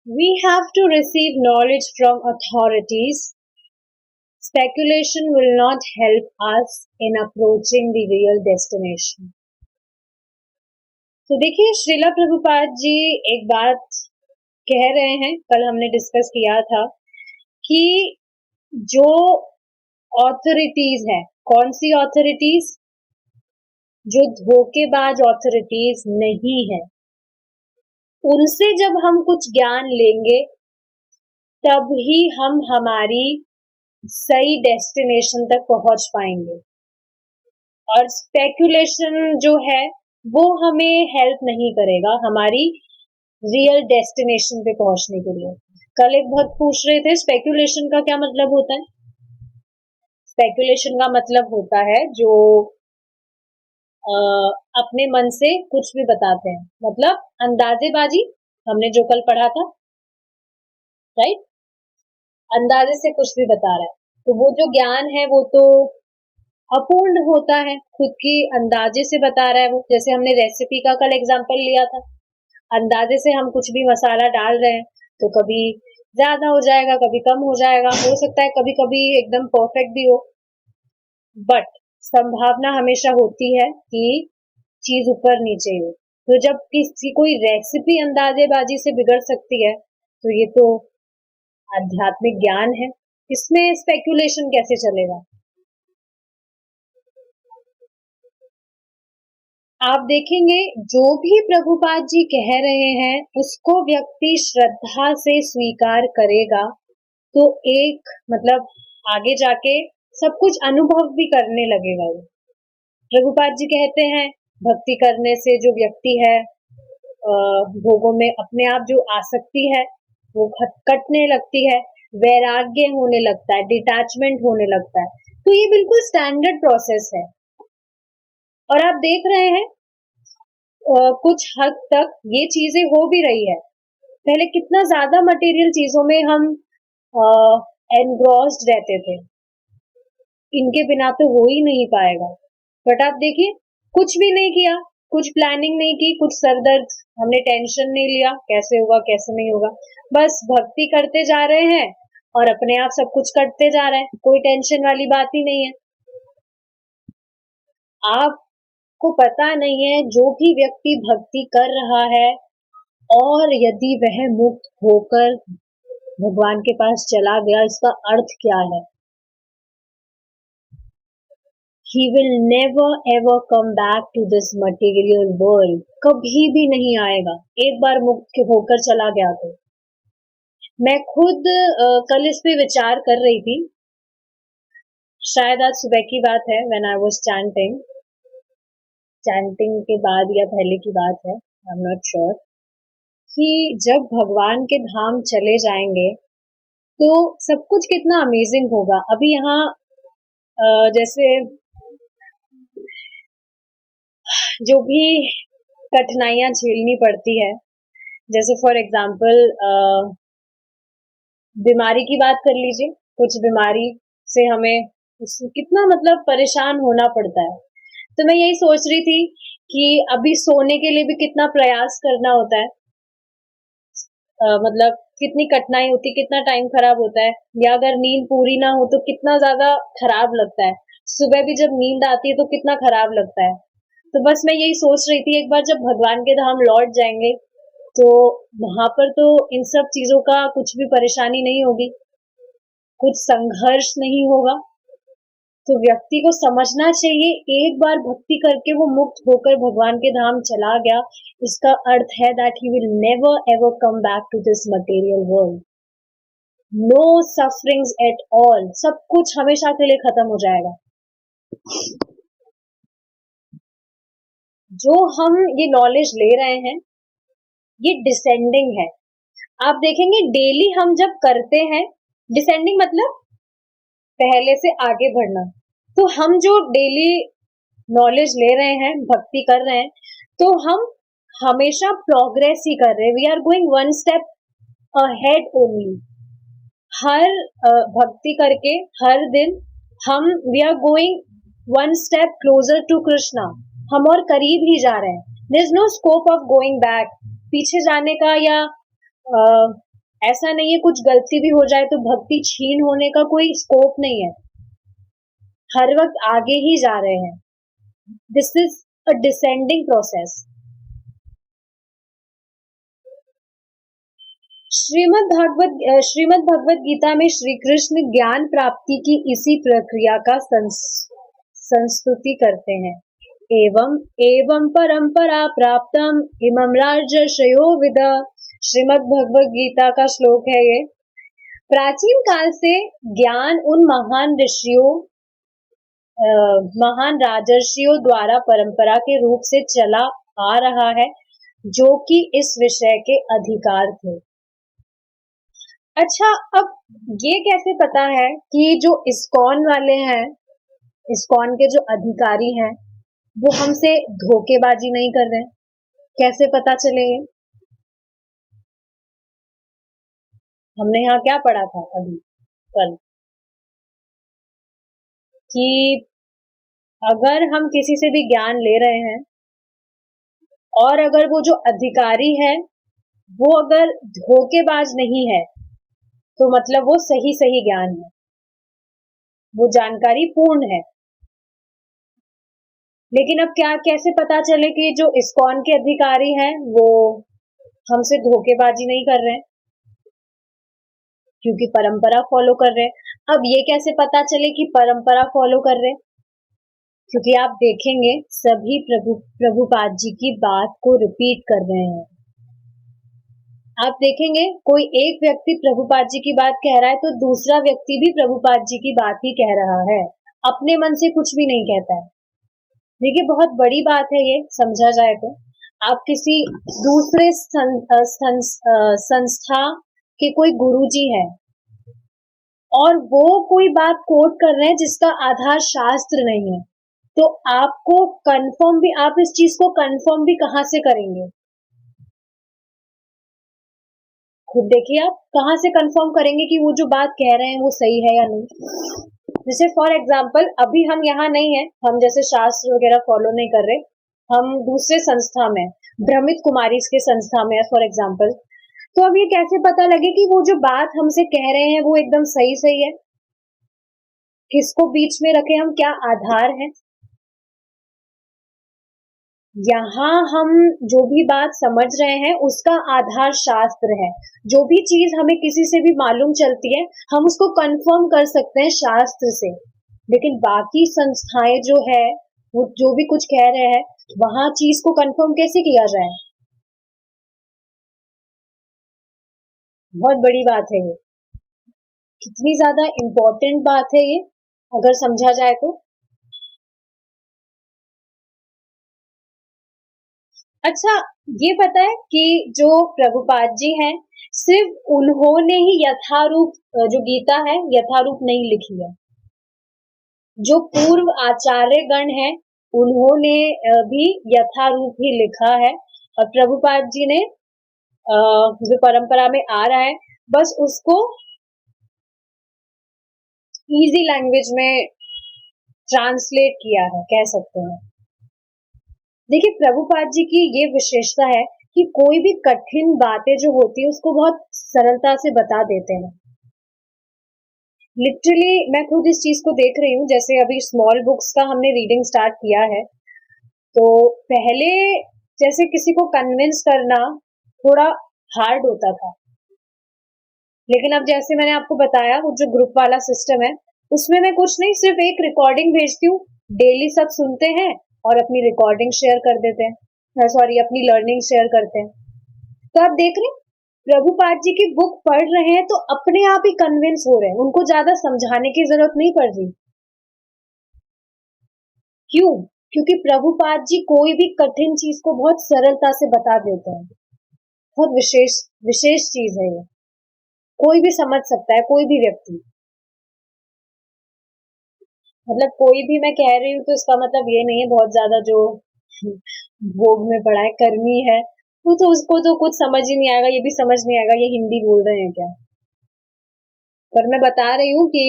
We have to receive knowledge from authorities. Speculation will not help us in approaching the real destination. तो देखिए श्रीला प्रभुपाद जी एक बात कह रहे हैं, कल हमने डिस्कस किया था कि जो ऑथोरिटीज है, कौन सी ऑथोरिटीज? जो धोखेबाज ऑथोरिटीज नहीं है, उनसे जब हम कुछ ज्ञान लेंगे तब ही हम हमारी सही डेस्टिनेशन तक पहुंच पाएंगे। और स्पेकुलेशन जो है वो हमें हेल्प नहीं करेगा हमारी रियल डेस्टिनेशन पे पहुंचने के लिए। कल एक भक्त पूछ रहे थे स्पेकुलेशन का क्या मतलब होता है। स्पेकुलेशन का मतलब होता है जो अपने मन से कुछ भी बताते हैं, मतलब अंदाजेबाजी, हमने जो कल पढ़ा था, राइट? अंदाजे से कुछ भी बता रहा है, तो वो जो ज्ञान है वो तो अपूर्ण होता है, खुद की अंदाजे से बता रहा है वो। जैसे हमने रेसिपी का कल एग्जांपल लिया था, अंदाजे से हम कुछ भी मसाला डाल रहे हैं तो कभी ज्यादा हो जाएगा, कभी कम हो जाएगा, हो सकता है कभी कभी एकदम परफेक्ट भी हो, बट संभावना हमेशा होती है कि चीज ऊपर नीचे हो। तो जब किसी कोई रेसिपी अंदाजेबाजी से बिगड़ सकती है तो ये तो आध्यात्मिक ज्ञान है, इसमें स्पेकुलेशन कैसे चलेगा? आप देखेंगे जो भी प्रभुपाद जी कह रहे हैं उसको व्यक्ति श्रद्धा से स्वीकार करेगा तो एक मतलब आगे जाके सब कुछ अनुभव भी करने लगेगा। प्रभुपाद जी कहते हैं भक्ति करने से जो व्यक्ति है भोगों में अपने आप जो आसक्ति है वो कटने लगती है, वैराग्य होने लगता है, डिटैचमेंट होने लगता है। तो ये बिल्कुल स्टैंडर्ड प्रोसेस है और आप देख रहे हैं कुछ हद तक ये चीजें हो भी रही है। पहले कितना ज्यादा मटेरियल चीजों में हम एनग्रॉस्ड रहते थे, इनके बिना तो हो ही नहीं पाएगा। बट आप देखिए कुछ भी नहीं किया, कुछ प्लानिंग नहीं की, कुछ सरदर्द, हमने टेंशन नहीं लिया कैसे होगा कैसे नहीं होगा, बस भक्ति करते जा रहे हैं और अपने आप सब कुछ करते जा रहे हैं, कोई टेंशन वाली बात ही नहीं है। आपको पता नहीं है जो भी व्यक्ति भक्ति कर रहा है और यदि वह मुक्त होकर भगवान के पास चला गया, इसका अर्थ क्या है? He will never ever come back to this material world. कभी भी नहीं आएगा, एक बार मुक्त होकर चला गया तो। मैं खुद कल इस पे विचार कर रही थी, शायद आज सुबह की बात है, when I was chanting के बाद या पहले की बात है, I'm not sure, कि जब भगवान के धाम चले जाएंगे तो सब कुछ कितना अमेजिंग होगा। अभी यहाँ जैसे जो भी कठिनाइयां झेलनी पड़ती है, जैसे फॉर एग्जाम्पल बीमारी की बात कर लीजिए, कुछ बीमारी से हमें कितना मतलब परेशान होना पड़ता है। तो मैं यही सोच रही थी कि अभी सोने के लिए भी कितना प्रयास करना होता है, मतलब कितनी कठिनाई होती, कितना टाइम खराब होता है, या अगर नींद पूरी ना हो तो कितना ज्यादा खराब लगता है, सुबह भी जब नींद आती है तो कितना खराब लगता है। तो बस मैं यही सोच रही थी एक बार जब भगवान के धाम लौट जाएंगे तो वहां पर तो इन सब चीजों का कुछ भी परेशानी नहीं होगी, कुछ संघर्ष नहीं होगा। तो व्यक्ति को समझना चाहिए एक बार भक्ति करके वो मुक्त होकर भगवान के धाम चला गया, इसका अर्थ है that he will never ever come back to this material world. No sufferings at all, सब कुछ हमेशा के लिए खत्म हो जाएगा। जो हम ये नॉलेज ले रहे हैं ये डिसेंडिंग है। आप देखेंगे डेली हम जब करते हैं, डिसेंडिंग मतलब पहले से आगे बढ़ना, तो हम जो डेली नॉलेज ले रहे हैं, भक्ति कर रहे हैं, तो हम हमेशा प्रोग्रेस ही कर रहे हैं, we are going one step ahead only. हर भक्ति करके हर दिन हम we are going one step closer to Krishna, हम और करीब ही जा रहे हैं। There is no scope of going back, पीछे जाने का या ऐसा नहीं है कुछ गलती भी हो जाए तो भक्ति छीन होने का कोई स्कोप नहीं है, हर वक्त आगे ही जा रहे हैं. This is a descending process. Shrimad Bhagavat Gita में श्री कृष्ण ज्ञान प्राप्ति की इसी प्रक्रिया का संस्तुति करते हैं. एवं एवं परंपरा प्राप्तम इमं राजर्षयो विद. श्रीमद् भगवत गीता का श्लोक है ये. प्राचीन काल से ज्ञान उन महान ऋषियों महान राजर्षियों द्वारा परंपरा के रूप से चला आ रहा है जो कि इस विषय के अधिकार थे. अच्छा, अब ये कैसे पता है कि जो इस्कॉन वाले हैं, इस्कॉन के जो अधिकारी हैं, वो हमसे धोखेबाजी नहीं कर रहे? कैसे पता चलेगा? हमने यहाँ क्या पढ़ा था अभी कल कि अगर हम किसी से भी ज्ञान ले रहे हैं और अगर वो जो अधिकारी है वो अगर धोखेबाज नहीं है तो मतलब वो सही सही ज्ञान है, वो जानकारी पूर्ण है. लेकिन अब क्या कैसे पता चले कि जो इस्कॉन के अधिकारी हैं वो हमसे धोखेबाजी नहीं कर रहे हैं क्योंकि परंपरा फॉलो कर रहे हैं. अब ये कैसे पता चले कि परंपरा फॉलो कर रहे हैं? क्योंकि आप देखेंगे सभी प्रभुपाद जी की बात को रिपीट कर रहे हैं. आप देखेंगे कोई एक व्यक्ति प्रभुपाद जी की बात कह रहा है तो दूसरा व्यक्ति भी प्रभुपाद जी की बात ही कह रहा है, अपने मन से कुछ भी नहीं कहता है. देखिए बहुत बड़ी बात है ये, समझा जाए तो. आप किसी दूसरे संस्था के कोई गुरुजी हैं और वो कोई बात कोट कर रहे हैं जिसका आधार शास्त्र नहीं है, तो आपको कंफर्म भी, आप इस चीज को कंफर्म भी कहां से करेंगे? खुद देखिए, आप कहां से कंफर्म करेंगे कि वो जो बात कह रहे हैं वो सही है या नहीं? जैसे फॉर एग्जाम्पल अभी हम यहाँ नहीं है, हम जैसे शास्त्र वगैरह फॉलो नहीं कर रहे, हम दूसरे संस्था में, भ्रमित कुमारी के संस्था में है फॉर एग्जाम्पल. तो अब ये कैसे पता लगे कि वो जो बात हमसे कह रहे हैं वो एकदम सही सही है? किसको बीच में रखे हम, क्या आधार है? यहाँ हम जो भी बात समझ रहे हैं उसका आधार शास्त्र है. जो भी चीज हमें किसी से भी मालूम चलती है हम उसको कंफर्म कर सकते हैं शास्त्र से. लेकिन बाकी संस्थाएं जो है वो जो भी कुछ कह रहे हैं वहां चीज को कंफर्म कैसे किया जाए? बहुत बड़ी बात है ये, कितनी ज्यादा इम्पोर्टेंट बात है ये अगर समझा जाए तो. अच्छा, ये पता है कि जो प्रभुपाद जी हैं सिर्फ उन्होंने ही यथारूप जो गीता है यथारूप नहीं लिखी है. जो पूर्व आचार्य गण है उन्होंने भी यथारूप ही लिखा है और प्रभुपाद जी ने जो परंपरा में आ रहा है बस उसको इजी लैंग्वेज में ट्रांसलेट किया है, कह सकते हैं. देखिए प्रभुपाद जी की ये विशेषता है कि कोई भी कठिन बातें जो होती है उसको बहुत सरलता से बता देते हैं. लिटरली मैं खुद इस चीज को देख रही हूँ. जैसे अभी स्मॉल बुक्स का हमने रीडिंग स्टार्ट किया है तो पहले जैसे किसी को कन्विंस करना थोड़ा हार्ड होता था, लेकिन अब जैसे मैंने आपको बताया वो जो ग्रुप वाला सिस्टम है उसमें मैं कुछ नहीं, सिर्फ एक रिकॉर्डिंग भेजती हूँ, डेली सब सुनते हैं और अपनी रिकॉर्डिंग शेयर कर देते हैं, सॉरी अपनी लर्निंग शेयर करते हैं. तो आप देख रहे हैं प्रभुपाद जी की बुक पढ़ रहे हैं तो अपने आप ही कन्विंस हो रहे हैं, उनको ज्यादा समझाने की जरूरत नहीं पड़ रही. क्यों? क्योंकि प्रभुपाद जी कोई भी कठिन चीज को बहुत सरलता से बता देते हैं. बहुत विशेष विशेष चीज है ये, कोई भी समझ सकता है, कोई भी व्यक्ति. मतलब कोई भी मैं कह रही हूँ तो इसका मतलब ये नहीं है बहुत ज्यादा जो भोग में पड़ा है, कर्मी है, वो तो उसको तो कुछ समझ ही नहीं आएगा, ये भी समझ नहीं आएगा ये हिंदी बोल रहे हैं क्या. पर मैं बता रही हूँ कि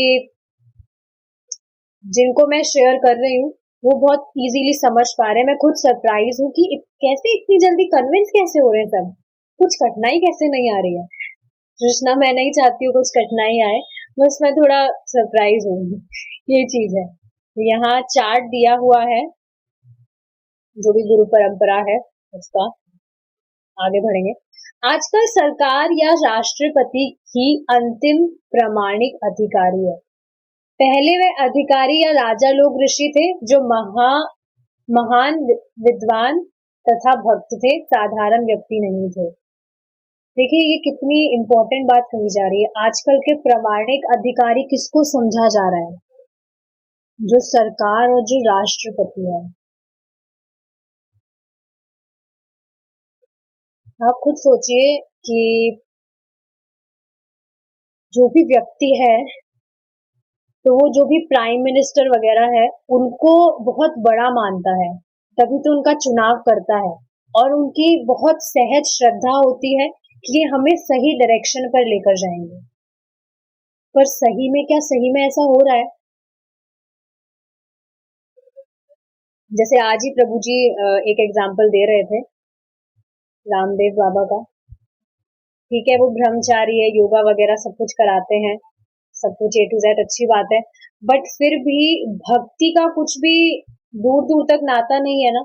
जिनको मैं शेयर कर रही हूँ वो बहुत इजीली समझ पा रहे हैं. मैं खुद सरप्राइज हूँ कि कैसे इतनी जल्दी कन्विंस कैसे हो रहे हैं सब, कुछ कठिनाई कैसे नहीं आ रही है. कृष्णा, मैं नहीं चाहती हूँ कुछ कठिनाई आए, बस मैं थोड़ा सरप्राइज हूँ, ये चीज है। यहाँ चार्ट दिया हुआ है, जो भी गुरु परंपरा है उसका। आगे बढ़ेंगे। आजकल सरकार या राष्ट्रपति ही अंतिम प्रामाणिक अधिकारी है। पहले वे अधिकारी या राजा लोग ऋषि थे, जो महान विद्वान तथा भक्त थे, साधारण व्यक्ति नहीं थे। देखिए ये कितनी इंपॉर्टेंट बात कही जा रही है। आजकल के प्रामाणिक अधिकारी किसको समझा जा रहा है? जो सरकार और जो राष्ट्रपति है। आप खुद सोचिए कि जो भी व्यक्ति है, तो वो जो भी प्राइम मिनिस्टर वगैरह है, उनको बहुत बड़ा मानता है, तभी तो उनका चुनाव करता है। और उनकी बहुत सहज श्रद्धा होती है कि ये हमें सही डायरेक्शन पर लेकर जाएंगे। पर सही में क्या सही में ऐसा हो रहा है? जैसे आज ही प्रभु जी एक एग्जाम्पल दे रहे थे रामदेव बाबा का। ठीक है, वो ब्रह्मचारी है, योगा वगैरह सब कुछ कराते हैं, सब कुछ A to Z अच्छी बात है, बट फिर भी भक्ति का कुछ भी दूर दूर तक नाता नहीं है ना।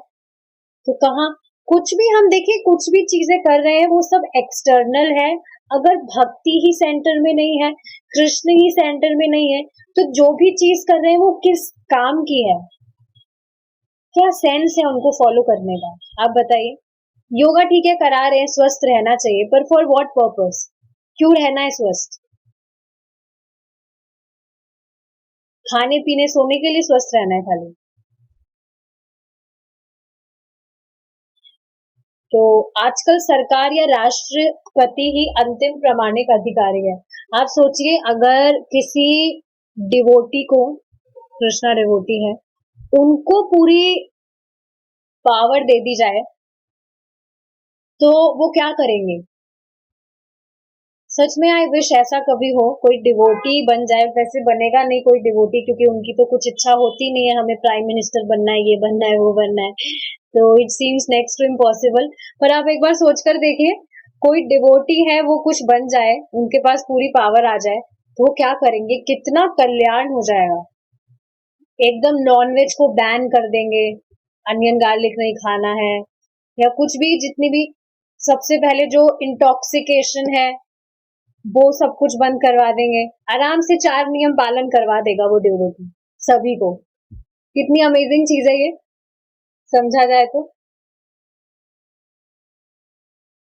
तो कहाँ कुछ भी हम देखिए, कुछ भी चीजें कर रहे हैं वो सब एक्सटर्नल है। अगर भक्ति ही सेंटर में नहीं है, कृष्ण ही सेंटर में नहीं है, तो जो भी चीज कर रहे हैं वो किस काम की है? क्या सेंस है उनको फॉलो करने का? आप बताइए। योगा ठीक है करा रहे हैं, स्वस्थ रहना चाहिए, पर फॉर व्हाट पर्पस? क्यों रहना है स्वस्थ? खाने पीने सोने के लिए स्वस्थ रहना है खाली? तो आजकल सरकार या राष्ट्रपति ही अंतिम प्रामाणिक अधिकारी है। आप सोचिए, अगर किसी डिवोटी को, कृष्णा डिवोटी है, उनको पूरी पावर दे दी जाए, तो वो क्या करेंगे? सच में आई विश ऐसा कभी हो, कोई डिवोटी बन जाए। वैसे बनेगा नहीं कोई डिवोटी, क्योंकि उनकी तो कुछ इच्छा होती नहीं है, हमें प्राइम मिनिस्टर बनना है, ये बनना है, वो बनना है, तो it seems next to impossible. पर आप एक बार सोचकर देखिए, कोई डिवोटी है वो कुछ बन जाए, उनके पास पूरी पावर आ जाए, तो वो क्या करेंगे? कितना कल्याण हो जाएगा। एकदम नॉनवेज को बैन कर देंगे, अनियन गार्लिक नहीं खाना है, या कुछ भी, जितनी भी, सबसे पहले जो इंटॉक्सिकेशन है वो सब कुछ बंद करवा देंगे। आराम से 4 नियम पालन करवा देगा वो देवोटी सभी को। कितनी अमेजिंग चीज है ये, समझा जाए तो।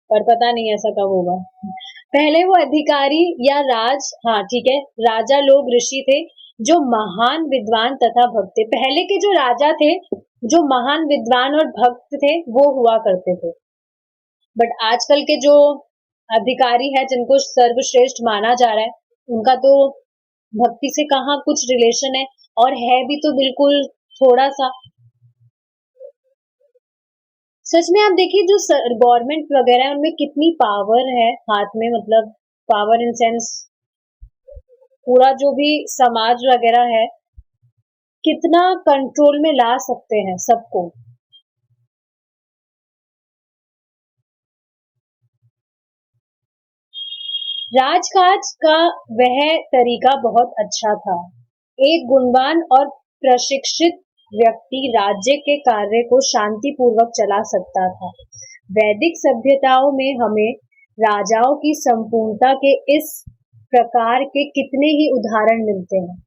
पर पता नहीं ऐसा कब होगा। पहले वो अधिकारी या हाँ ठीक है, राजा लोग ऋषि थे, जो महान विद्वान तथा भक्त थे। पहले के जो राजा थे, जो महान विद्वान और भक्त थे, वो हुआ करते थे। बट आजकल के जो अधिकारी है, जिनको सर्वश्रेष्ठ माना जा रहा है, उनका तो भक्ति से कहाँ कुछ रिलेशन है, और है भी तो बिल्कुल थोड़ा सा। सच में आप देखिए, जो गवर्नमेंट वगैरह है उनमें कितनी पावर है हाथ में, मतलब पावर इन सेंस पूरा जो भी समाज वगैरह है, कितना कंट्रोल में ला सकते हैं सबको। राजकाज का वह तरीका बहुत अच्छा था। एक गुणवान और प्रशिक्षित व्यक्ति राज्य के कार्य को शांतिपूर्वक चला सकता था। वैदिक सभ्यताओं में हमें राजाओं की संपूर्णता के इस प्रकार के कितने ही उदाहरण मिलते हैं।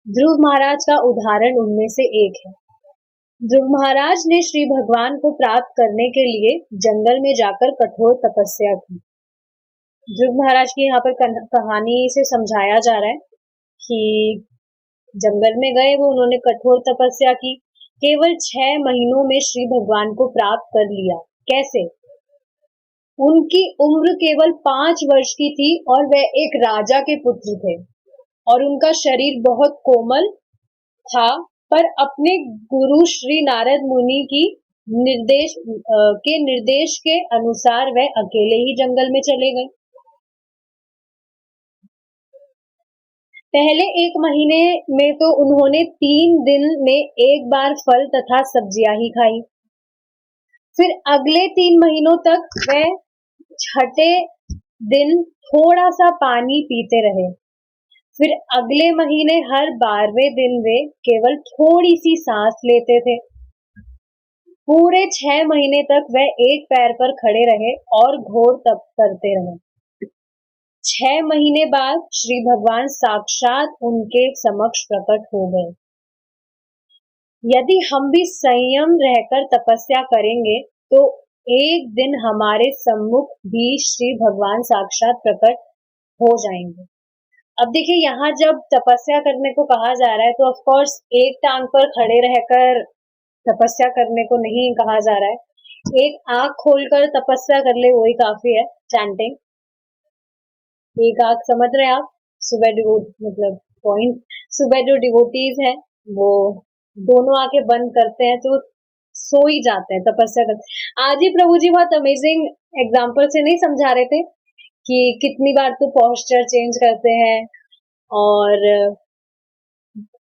ध्रुव महाराज का उदाहरण उनमें से एक है। ध्रुव महाराज ने श्री भगवान को प्राप्त करने के लिए जंगल में जाकर कठोर तपस्या की। ध्रुव महाराज की यहाँ पर कहानी से समझाया जा रहा है कि जंगल में गए वो, उन्होंने कठोर तपस्या की, केवल 6 महीनों में श्री भगवान को प्राप्त कर लिया। कैसे? उनकी उम्र केवल 5 वर्ष की थी और वह एक राजा के पुत्र थे, और उनका शरीर बहुत कोमल था, पर अपने गुरु श्री नारद मुनि की निर्देश के अनुसार वह अकेले ही जंगल में चले गए। पहले 1 महीने में तो उन्होंने 3 दिन में एक बार फल तथा सब्जियां ही खाई। फिर अगले 3 महीनों तक वह छठे दिन थोड़ा सा पानी पीते रहे। फिर अगले महीने हर 12वें दिन वे केवल थोड़ी सी सांस लेते थे। पूरे 6 महीने तक वह एक पैर पर खड़े रहे और घोर तप करते रहे। 6 महीने बाद श्री भगवान साक्षात उनके समक्ष प्रकट हो गए। यदि हम भी संयम रहकर तपस्या करेंगे तो एक दिन हमारे सम्मुख भी श्री भगवान साक्षात प्रकट हो जाएंगे। अब देखिए, यहाँ जब तपस्या करने को कहा जा रहा है तो ऑफ कोर्स एक टांग पर खड़े रहकर तपस्या करने को नहीं कहा जा रहा है। एक आंख खोलकर तपस्या कर ले वही काफी है, चैंटिंग। एक आंख समझ रहे हैं आप, सुबह मतलब पॉइंट, सुबह जो डिवोटीज हैं वो दोनों आंखें बंद करते हैं तो सो ही जाते हैं तपस्या करते। आज ही प्रभु जी बहुत अमेजिंग एग्जाम्पल से नहीं समझा रहे थे कि कितनी बार तो पोस्चर चेंज करते हैं और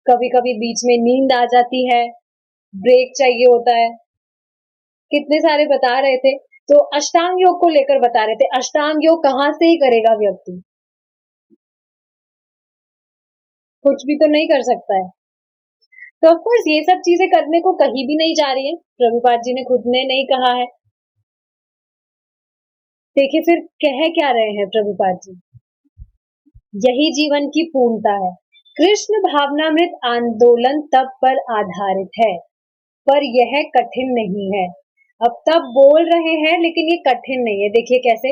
कभी कभी बीच में नींद आ जाती है, ब्रेक चाहिए होता है, कितने सारे बता रहे थे। तो अष्टांग योग को लेकर बता रहे थे, अष्टांग योग कहाँ से ही करेगा व्यक्ति, कुछ भी तो नहीं कर सकता है। तो ऑफ कोर्स ये सब चीजें करने को कहीं भी नहीं जा रही है, प्रभुपाद जी ने खुद ने नहीं कहा है। देखिए फिर कह क्या रहे हैं प्रभुपाद जी, यही जीवन की पूर्णता है। कृष्ण भावनामृत आंदोलन तप पर आधारित है, पर यह कठिन नहीं है। अब तब बोल रहे हैं लेकिन ये कठिन नहीं है। देखिए कैसे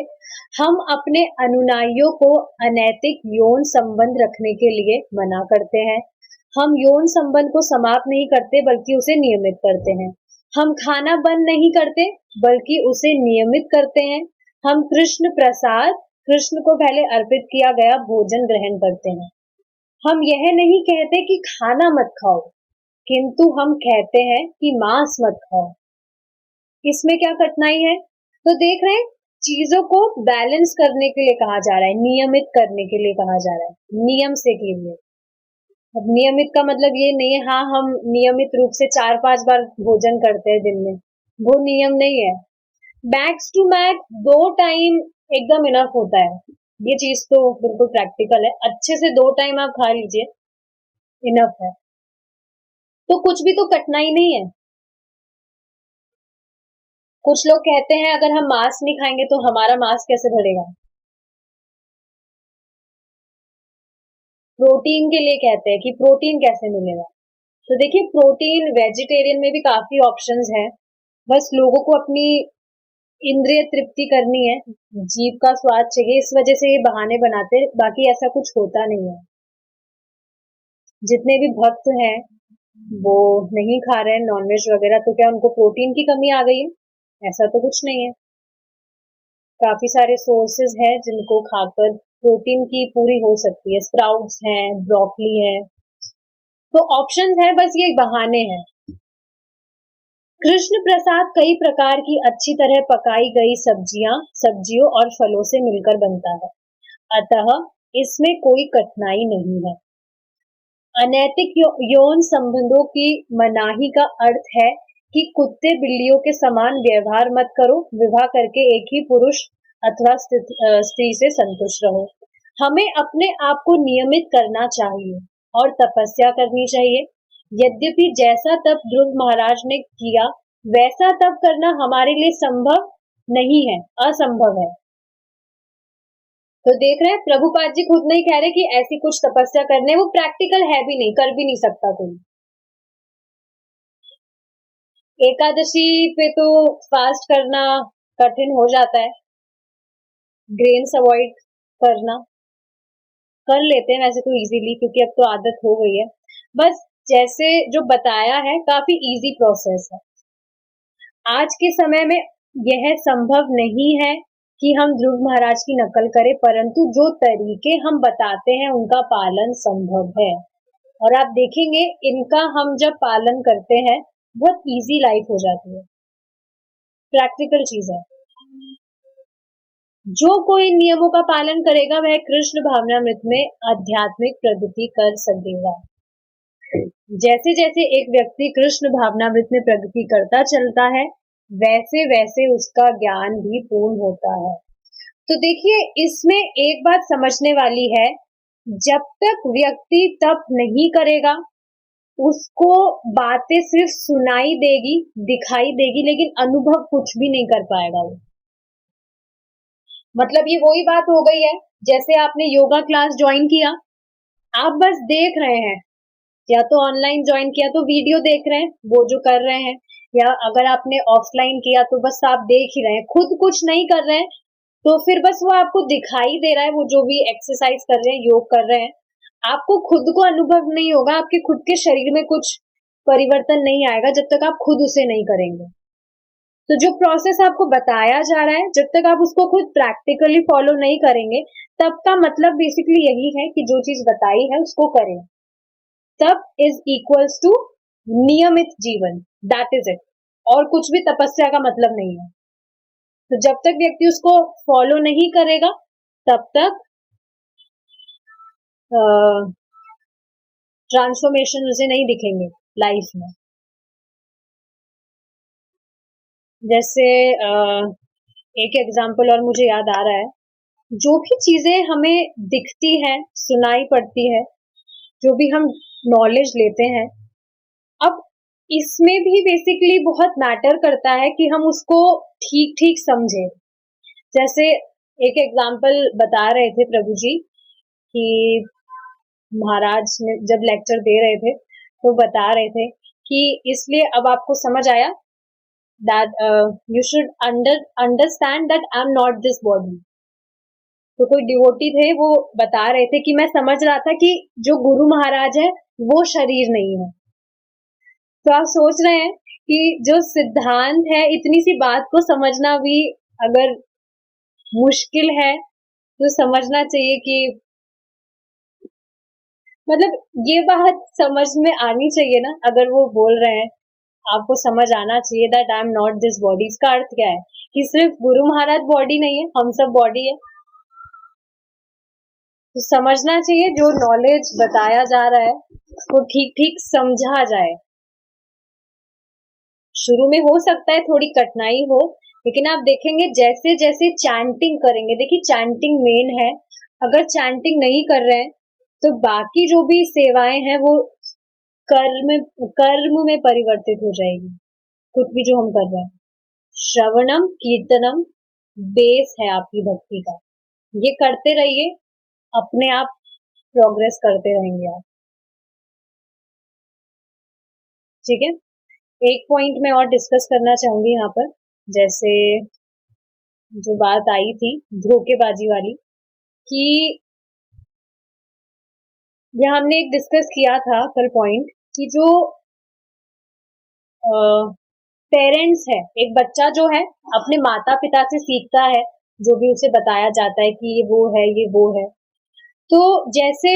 हम अपने अनुयायियों को अनैतिक यौन संबंध रखने के लिए मना करते हैं। हम यौन संबंध को समाप्त नहीं करते बल्कि उसे नियमित करते हैं। हम खाना बंद नहीं करते बल्कि उसे नियमित करते हैं। हम कृष्ण प्रसाद, कृष्ण को पहले अर्पित किया गया भोजन ग्रहण करते हैं। हम यह नहीं कहते कि खाना मत खाओ, किंतु हम कहते हैं कि मांस मत खाओ। इसमें क्या कठिनाई है? तो देख रहे हैं, चीजों को बैलेंस करने के लिए कहा जा रहा है, नियमित करने के लिए कहा जा रहा है, नियम से कीजिए। अब नियमित का मतलब ये नहीं है हाँ हम नियमित रूप से 4-5 बार भोजन करते हैं दिन में, वो नियम नहीं है। मैक्स टू मैक्स 2 टाइम एकदम इनफ होता है। ये चीज तो बिल्कुल प्रैक्टिकल है, अच्छे से 2 टाइम आप खा लीजिए, इनफ है। तो कुछ भी तो कठिनाई नहीं है। कुछ लोग कहते हैं अगर हम मांस नहीं खाएंगे तो हमारा मांस कैसे बढ़ेगा। प्रोटीन के लिए कहते हैं कि प्रोटीन कैसे मिलेगा। तो देखिए प्रोटीन वेजिटेरियन में भी काफी ऑप्शंस हैं, बस लोगों को अपनी इंद्रिय तृप्ति करनी है, जीभ का स्वाद चाहिए, इस वजह से ये बहाने बनाते हैं, बाकी ऐसा कुछ होता नहीं है। जितने भी भक्त हैं वो नहीं खा रहे हैं नॉनवेज वगैरह, तो क्या उनको प्रोटीन की कमी आ गई है? ऐसा तो कुछ नहीं है। काफी सारे सोर्सेज हैं जिनको खाकर प्रोटीन की पूरी हो सकती है। स्प्राउट्स हैं, ब्रोकली है, तो ऑप्शंस हैं, बस ये बहाने हैं। कृष्ण प्रसाद कई प्रकार की अच्छी तरह पकाई गई सब्जियों और फलों से मिलकर बनता है, अतः इसमें कोई कठिनाई नहीं है। अनैतिक यौन संबंधों की मनाही का अर्थ है कि कुत्ते बिल्लियों के समान व्यवहार मत करो, विवाह करके एक ही पुरुष अथवा स्त्री से संतुष्ट रहो। हमें अपने आप को नियमित करना चाहिए और तपस्या करनी चाहिए। यद्यपि जैसा तप ध्रुव महाराज ने किया वैसा तप करना हमारे लिए संभव नहीं है, असंभव है। तो देख रहे हैं प्रभुपाद जी खुद नहीं कह रहे कि ऐसी कुछ तपस्या करने, वो प्रैक्टिकल है भी नहीं, कर भी नहीं सकता कोई। एकादशी पे तो फास्ट करना कठिन हो जाता है, ग्रेन्स अवॉइड करना कर लेते हैं वैसे तो इजीली, क्योंकि अब तो आदत हो गई है। बस जैसे जो बताया है काफी इजी प्रोसेस है। आज के समय में यह संभव नहीं है कि हम ध्रुव महाराज की नकल करें, परंतु जो तरीके हम बताते हैं उनका पालन संभव है। और आप देखेंगे इनका हम जब पालन करते हैं बहुत इजी लाइफ हो जाती है, प्रैक्टिकल चीज है। जो कोई नियमों का पालन करेगा वह कृष्ण भावनामृत में आध्यात्मिक प्रगति कर सकेगा। जैसे जैसे एक व्यक्ति कृष्ण भावनामृत में प्रगति करता चलता है वैसे वैसे उसका ज्ञान भी पूर्ण होता है। तो देखिए, इसमें एक बात समझने वाली है, जब तक व्यक्ति तप नहीं करेगा, उसको बातें सिर्फ सुनाई देगी, दिखाई देगी, लेकिन अनुभव कुछ भी नहीं कर पाएगा वो। मतलब ये वही बात हो गई है, जैसे आपने योगा क्लास ज्वाइन किया, आप बस देख रहे हैं, या तो ऑनलाइन ज्वाइन किया तो वीडियो देख रहे हैं वो जो कर रहे हैं, या अगर आपने ऑफलाइन किया तो बस आप देख ही रहे हैं, खुद कुछ नहीं कर रहे हैं, तो फिर बस वो आपको दिखाई दे रहा है, वो जो भी एक्सरसाइज कर रहे हैं, योग कर रहे हैं, आपको खुद को अनुभव नहीं होगा, आपके खुद के शरीर में कुछ परिवर्तन नहीं आएगा जब तक आप खुद उसे नहीं करेंगे। तो जो प्रोसेस आपको बताया जा रहा है, जब तक आप उसको खुद प्रैक्टिकली फॉलो नहीं करेंगे, तब का मतलब बेसिकली यही है कि जो चीज बताई है उसको करें। तप इज इक्वल्स टू नियमित जीवन, दैट इज इट। और कुछ भी तपस्या का मतलब नहीं है। तो जब तक व्यक्ति उसको फॉलो नहीं करेगा, तब तक ट्रांसफॉर्मेशन उसे नहीं दिखेंगे लाइफ में। जैसे एक एग्जांपल और मुझे याद आ रहा है, जो भी चीजें हमें दिखती है, सुनाई पड़ती है, जो भी हम नॉलेज लेते हैं, अब इसमें भी बेसिकली बहुत मैटर करता है कि हम उसको ठीक ठीक समझे। जैसे एक एग्जांपल बता रहे थे प्रभु जी कि महाराज ने जब लेक्चर दे रहे थे तो बता रहे थे कि इसलिए अब आपको समझ आया that you should understand that I am not this body. तो कोई डिवोटी थे, वो बता रहे थे कि मैं समझ रहा था कि जो गुरु महाराज है वो शरीर नहीं है। तो आप सोच रहे हैं कि जो सिद्धांत है, इतनी सी बात को समझना भी अगर मुश्किल है तो समझना चाहिए कि मतलब ये बात समझ में आनी चाहिए ना। अगर वो बोल रहे हैं, आपको समझ आना चाहिए that I am not this body. इसका अर्थ क्या है कि सिर्फ गुरु महाराज बॉडी नहीं है, हम सब बॉडी है। तो समझना चाहिए, जो नॉलेज बताया जा रहा है वो ठीक ठीक समझा जाए। शुरू में हो सकता है थोड़ी कठिनाई हो, लेकिन आप देखेंगे जैसे जैसे चैंटिंग करेंगे, देखिए चैंटिंग मेन है, अगर चैंटिंग नहीं कर रहे हैं तो बाकी जो भी सेवाएं हैं वो कर्म कर्म में परिवर्तित हो जाएगी। कुछ भी जो हम कर रहे हैं, श्रवणम कीर्तनम बेस है आपकी भक्ति का, ये करते रहिए, अपने आप प्रोग्रेस करते रहेंगे आप। ठीक है, एक पॉइंट मैं और डिस्कस करना चाहूंगी यहाँ पर। जैसे जो बात आई थी धोखेबाजी वाली, कि यह हमने एक डिस्कस किया था कल पॉइंट, कि जो पेरेंट्स है, एक बच्चा जो है अपने माता पिता से सीखता है, जो भी उसे बताया जाता है कि ये वो है, ये वो है। तो जैसे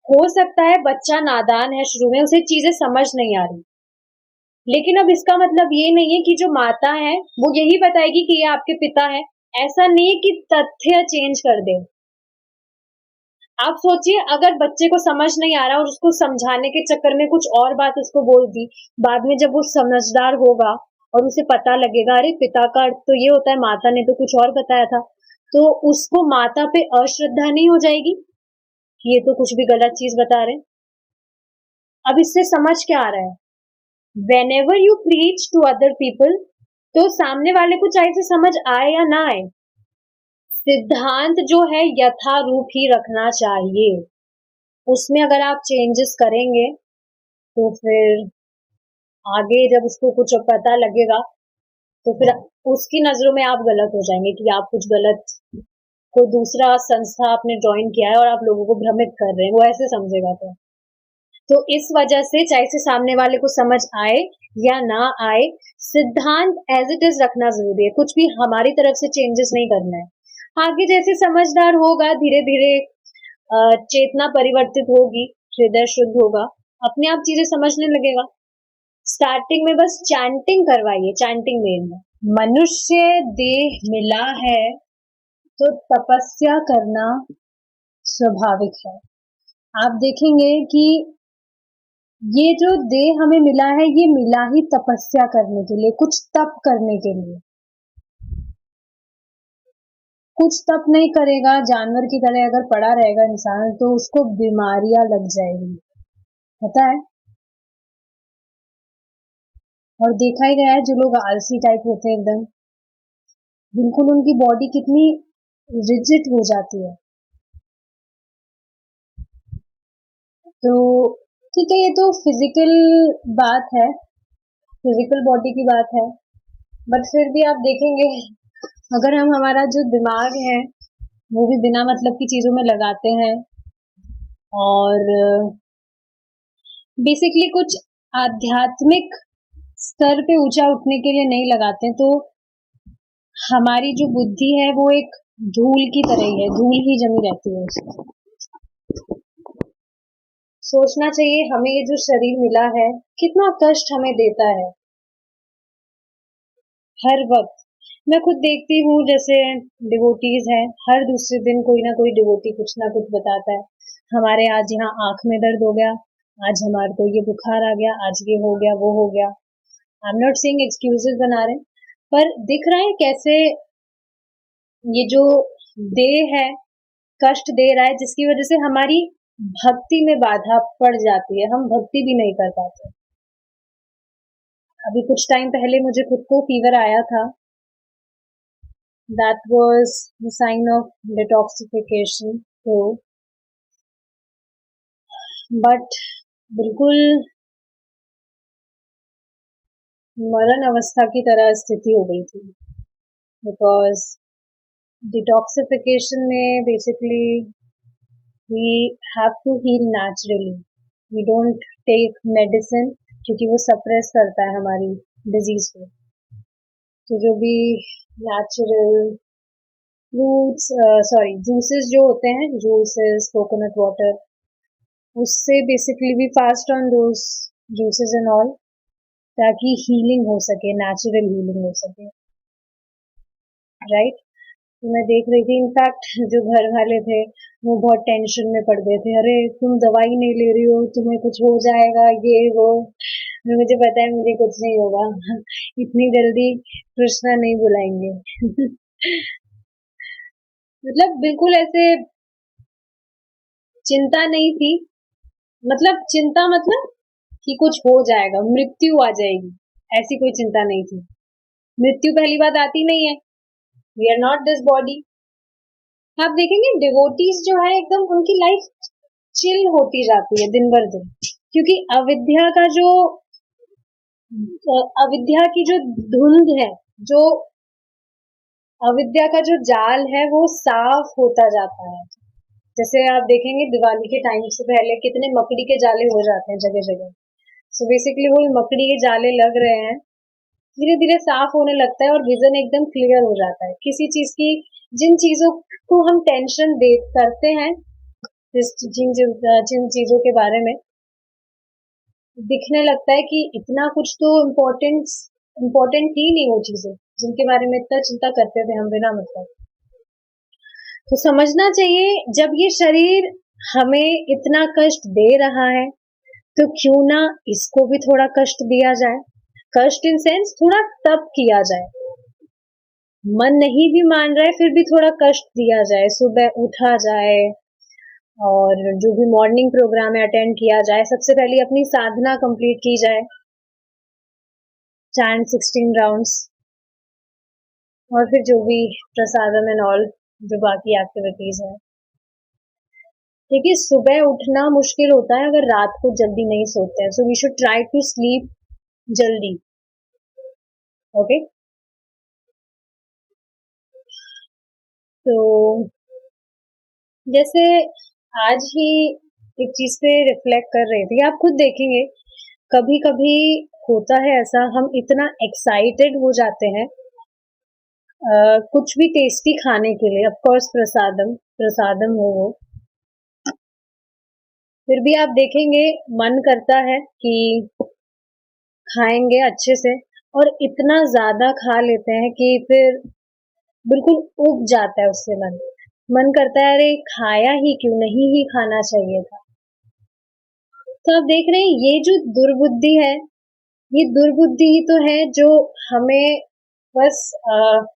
हो सकता है बच्चा नादान है, शुरू में उसे चीजें समझ नहीं आ रही, लेकिन अब इसका मतलब ये नहीं है कि जो माता है वो यही बताएगी कि ये आपके पिता है। ऐसा नहीं है कि तथ्य चेंज कर दे। आप सोचिए, अगर बच्चे को समझ नहीं आ रहा और उसको समझाने के चक्कर में कुछ और बात उसको बोल दी, बाद में जब वो समझदार होगा और उसे पता लगेगा अरे पिता का अर्थ तो ये होता है, माता ने तो कुछ और बताया था, तो उसको माता पे अश्रद्धा नहीं हो जाएगी कि ये तो कुछ भी गलत चीज बता रहे हैं। अब इससे समझ क्या आ रहा है, whenever you preach to other people, तो सामने वाले को चाहे से समझ आए या ना आए, सिद्धांत जो है यथारूप ही रखना चाहिए। उसमें अगर आप चेंजेस करेंगे तो फिर आगे जब उसको कुछ पता लगेगा तो फिर उसकी नजरों में आप गलत हो जाएंगे कि आप कुछ गलत, कोई दूसरा संस्था आपने ज्वाइन किया है और आप लोगों को भ्रमित कर रहे हैं, वो ऐसे समझेगा। तो इस वजह से चाहे से सामने वाले को समझ आए या ना आए, सिद्धांत एज इट इज रखना जरूरी है, कुछ भी हमारी तरफ से चेंजेस नहीं करना है। आगे जैसे समझदार होगा, धीरे धीरे चेतना परिवर्तित होगी, हृदय शुद्ध होगा, अपने आप चीजें समझने लगेगा। स्टार्टिंग में बस चैंटिंग करवाइए, चैंटिंग मेन है। मनुष्य देह मिला है तो तपस्या करना स्वाभाविक है। आप देखेंगे कि ये जो देह हमें मिला है, ये मिला ही तपस्या करने के लिए, कुछ तप करने के लिए। कुछ तप नहीं करेगा, जानवर की तरह अगर पड़ा रहेगा इंसान, तो उसको बीमारियां लग जाएगी, पता है। और देखा ही गया है, जो लोग आलसी टाइप होते हैं एकदम, बिल्कुल उनकी बॉडी कितनी रिजिड हो जाती है। तो ठीक है, ये तो फिजिकल बात है, फिजिकल बॉडी की बात है, बट फिर भी आप देखेंगे, अगर हम हमारा जो दिमाग है वो भी बिना मतलब की चीजों में लगाते हैं और बेसिकली कुछ आध्यात्मिक स्तर पे ऊंचा उठने के लिए नहीं लगाते हैं, तो हमारी जो बुद्धि है वो एक धूल की तरह ही है, धूल ही जमी रहती है उसमें। सोचना चाहिए हमें ये जो शरीर मिला है कितना कष्ट हमें देता है हर वक्त। मैं खुद देखती हूँ, जैसे डिवोटीज हैं, हर दूसरे दिन कोई ना कोई डिवोटी कुछ ना कुछ बताता है। हमारे आज यहाँ आंख में दर्द हो गया, आज हमारे को ये बुखार आ गया, आज ये हो गया, वो हो गया। I am not saying excuses बना रहे, पर दिख रहा है कैसे ये जो देह है कष्ट दे रहा है, जिसकी वजह से हमारी भक्ति में बाधा पड़ जाती है, हम भक्ति भी नहीं कर पाते। अभी कुछ टाइम पहले मुझे खुद को फीवर आया था, that was the sign of detoxification तो बट बिल्कुल मरण अवस्था की तरह स्थिति हो गई थी, बिकॉज डिटॉक्सिफिकेशन में basically we have to heal naturally, we don't take medicine, क्योंकि वो सप्रेस करता है हमारी डिजीज को। तो जो भी नेचुरल फ्रूट्स, सॉरी जूसेस जो होते हैं, जूसेस, कोकोनट वाटर, उससे basically we fast on those juices and all, ताकि हीलिंग हो सके, नेचुरल हीलिंग हो सके, राइट। तो मैं देख रही थी, इनफैक्ट जो घर वाले थे वो बहुत टेंशन में पड़ गए थे, अरे तुम दवाई नहीं ले रही हो, तुम्हें कुछ हो जाएगा, ये वो। मुझे पता है मुझे कुछ नहीं होगा इतनी जल्दी कृष्णा नहीं बुलाएंगे मतलब बिल्कुल ऐसे चिंता नहीं थी, मतलब चिंता मतलब कि कुछ हो जाएगा, मृत्यु आ जाएगी, ऐसी कोई चिंता नहीं थी। मृत्यु पहली बात आती नहीं है, we are not this body. आप देखेंगे डिवोटीज जो है एकदम उनकी लाइफ चिल होती जाती है दिन भर दिन, क्योंकि अविद्या की जो धुंध है, जो अविद्या का जो जाल है वो साफ होता जाता है। जैसे आप देखेंगे दिवाली के टाइम से पहले कितने मकड़ी के जाले हो जाते हैं जगह जगह। सो बेसिकली वो मकड़ी के जाले लग रहे हैं, धीरे धीरे साफ होने लगता है और विजन एकदम क्लियर हो जाता है किसी चीज की। जिन चीजों को हम टेंशन दे करते हैं, जिन चीजों के बारे में दिखने लगता है कि इतना कुछ तो इम्पोर्टेंट ही नहीं, वो चीजें जिनके बारे में इतना चिंता करते थे हम बिना मतलब। तो समझना चाहिए, जब ये शरीर हमें इतना कष्ट दे रहा है तो क्यों ना इसको भी थोड़ा कष्ट दिया जाए। कष्ट इन सेंस थोड़ा तप किया जाए, मन नहीं भी मान रहा है फिर भी थोड़ा कष्ट दिया जाए, सुबह उठा जाए और जो भी मॉर्निंग प्रोग्राम है अटेंड किया जाए। सबसे पहले अपनी साधना कंप्लीट की जाए, चैंट 16 राउंड्स, और फिर जो भी प्रसादम एंड ऑल, जो बाकी एक्टिविटीज है। देखिए सुबह उठना मुश्किल होता है अगर रात को जल्दी नहीं सोते हैं, so we should try to sleep जल्दी, ओके। तो जैसे आज ही एक चीज पे रिफ्लेक्ट कर रही थी, आप खुद देखेंगे कभी कभी होता है ऐसा, हम इतना एक्साइटेड हो जाते हैं कुछ भी टेस्टी खाने के लिए, ऑफ कोर्स प्रसादम प्रसादम हो वो, फिर भी आप देखेंगे मन करता है कि खाएंगे अच्छे से, और इतना ज्यादा खा लेते हैं कि फिर बिल्कुल उब जाता है उससे मन करता है अरे खाया ही क्यों, नहीं ही खाना चाहिए था। तो आप देख रहे हैं ये जो दुर्बुद्धि है, ये दुर्बुद्धि ही तो है जो हमें बस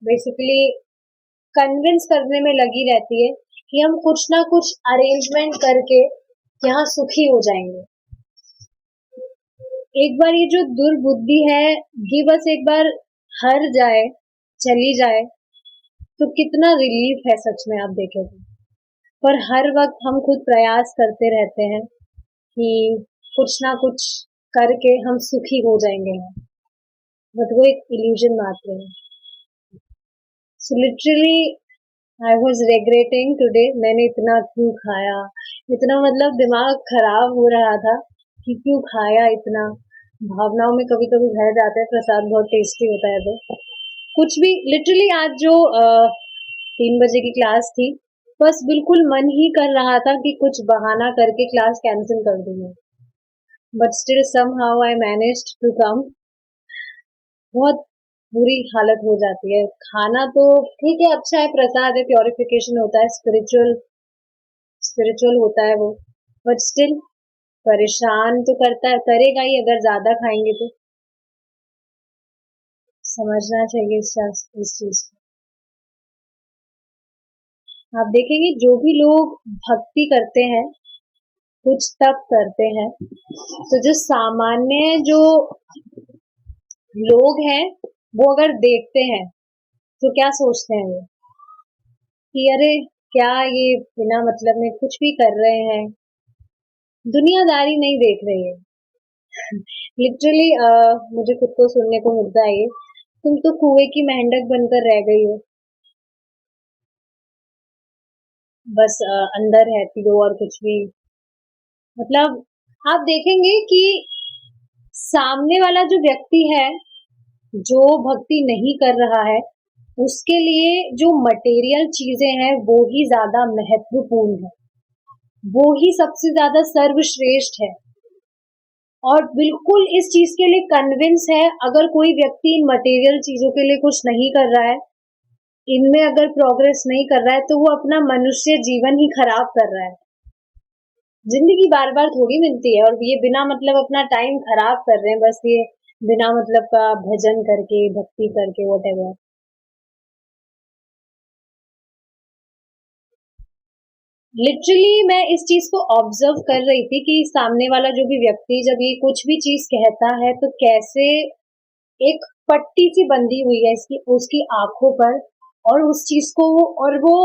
बेसिकली कन्विंस करने में लगी रहती है कि हम कुछ ना कुछ अरेंजमेंट करके यहाँ सुखी हो जाएंगे। एक बार ये जो दुर्बुद्धि है ये बस एक बार हर जाए, चली जाए, तो कितना रिलीफ है सच में आप देखें तो। पर हर वक्त हम खुद प्रयास करते रहते हैं कि कुछ ना कुछ करके हम सुखी हो जाएंगे, बट वो एक इल्यूजन मात्र है। So literally I was regretting today, मैंने इतना क्यों खाया, इतना मतलब दिमाग खराब हो रहा था कि क्यों खाया इतना। भावनाओं में कभी कभी बह जाता है, प्रसाद बहुत टेस्टी होता है तो कुछ भी। लिटरली आज जो 3 बजे की क्लास थी, बस बिल्कुल मन ही कर रहा था कि कुछ बहाना करके क्लास कैंसिल कर दूंगा, but still somehow I managed to come. बहुत बुरी हालत हो जाती है। खाना तो ठीक है, अच्छा है, प्रसाद है, प्योरिफिकेशन होता है, स्पिरिचुअल स्पिरिचुअल होता है वो, बट स्टिल परेशान तो करता है, करेगा ही अगर ज्यादा खाएंगे तो। समझना चाहिए इस चीज को। आप देखेंगे जो भी लोग भक्ति करते हैं, कुछ तप करते हैं, तो जो सामान्य जो लोग हैं वो अगर देखते हैं तो क्या सोचते हैं वो कि अरे क्या ये बिना मतलब में कुछ भी कर रहे हैं, दुनियादारी नहीं देख रही है। लिटरली मुझे खुद को सुनने को मिलता है ये, तुम तो कुएं की मेंढक बनकर रह गई हो, बस अंदर रहती हो और कुछ भी मतलब। आप देखेंगे कि सामने वाला जो व्यक्ति है जो भक्ति नहीं कर रहा है, उसके लिए जो मटेरियल चीजें हैं वो ही ज्यादा महत्वपूर्ण है, वो ही सबसे ज्यादा सर्वश्रेष्ठ है। और बिल्कुल इस चीज के लिए कन्विंस है, अगर कोई व्यक्ति इन मटेरियल चीजों के लिए कुछ नहीं कर रहा है, इनमें अगर प्रोग्रेस नहीं कर रहा है, तो वो अपना मनुष्य जीवन ही खराब कर रहा है। जिंदगी बार बार थोड़ी मिलती है, और ये बिना मतलब अपना टाइम खराब कर रहे हैं, बस ये बिना मतलब का भजन करके, भक्ति करके, वॉटेवर। लिटरली मैं इस चीज को ऑब्जर्व कर रही थी कि सामने वाला जो भी व्यक्ति जब ये कुछ भी चीज कहता है तो कैसे एक पट्टी सी बंधी हुई है इसकी उसकी आंखों पर, और उस चीज को और वो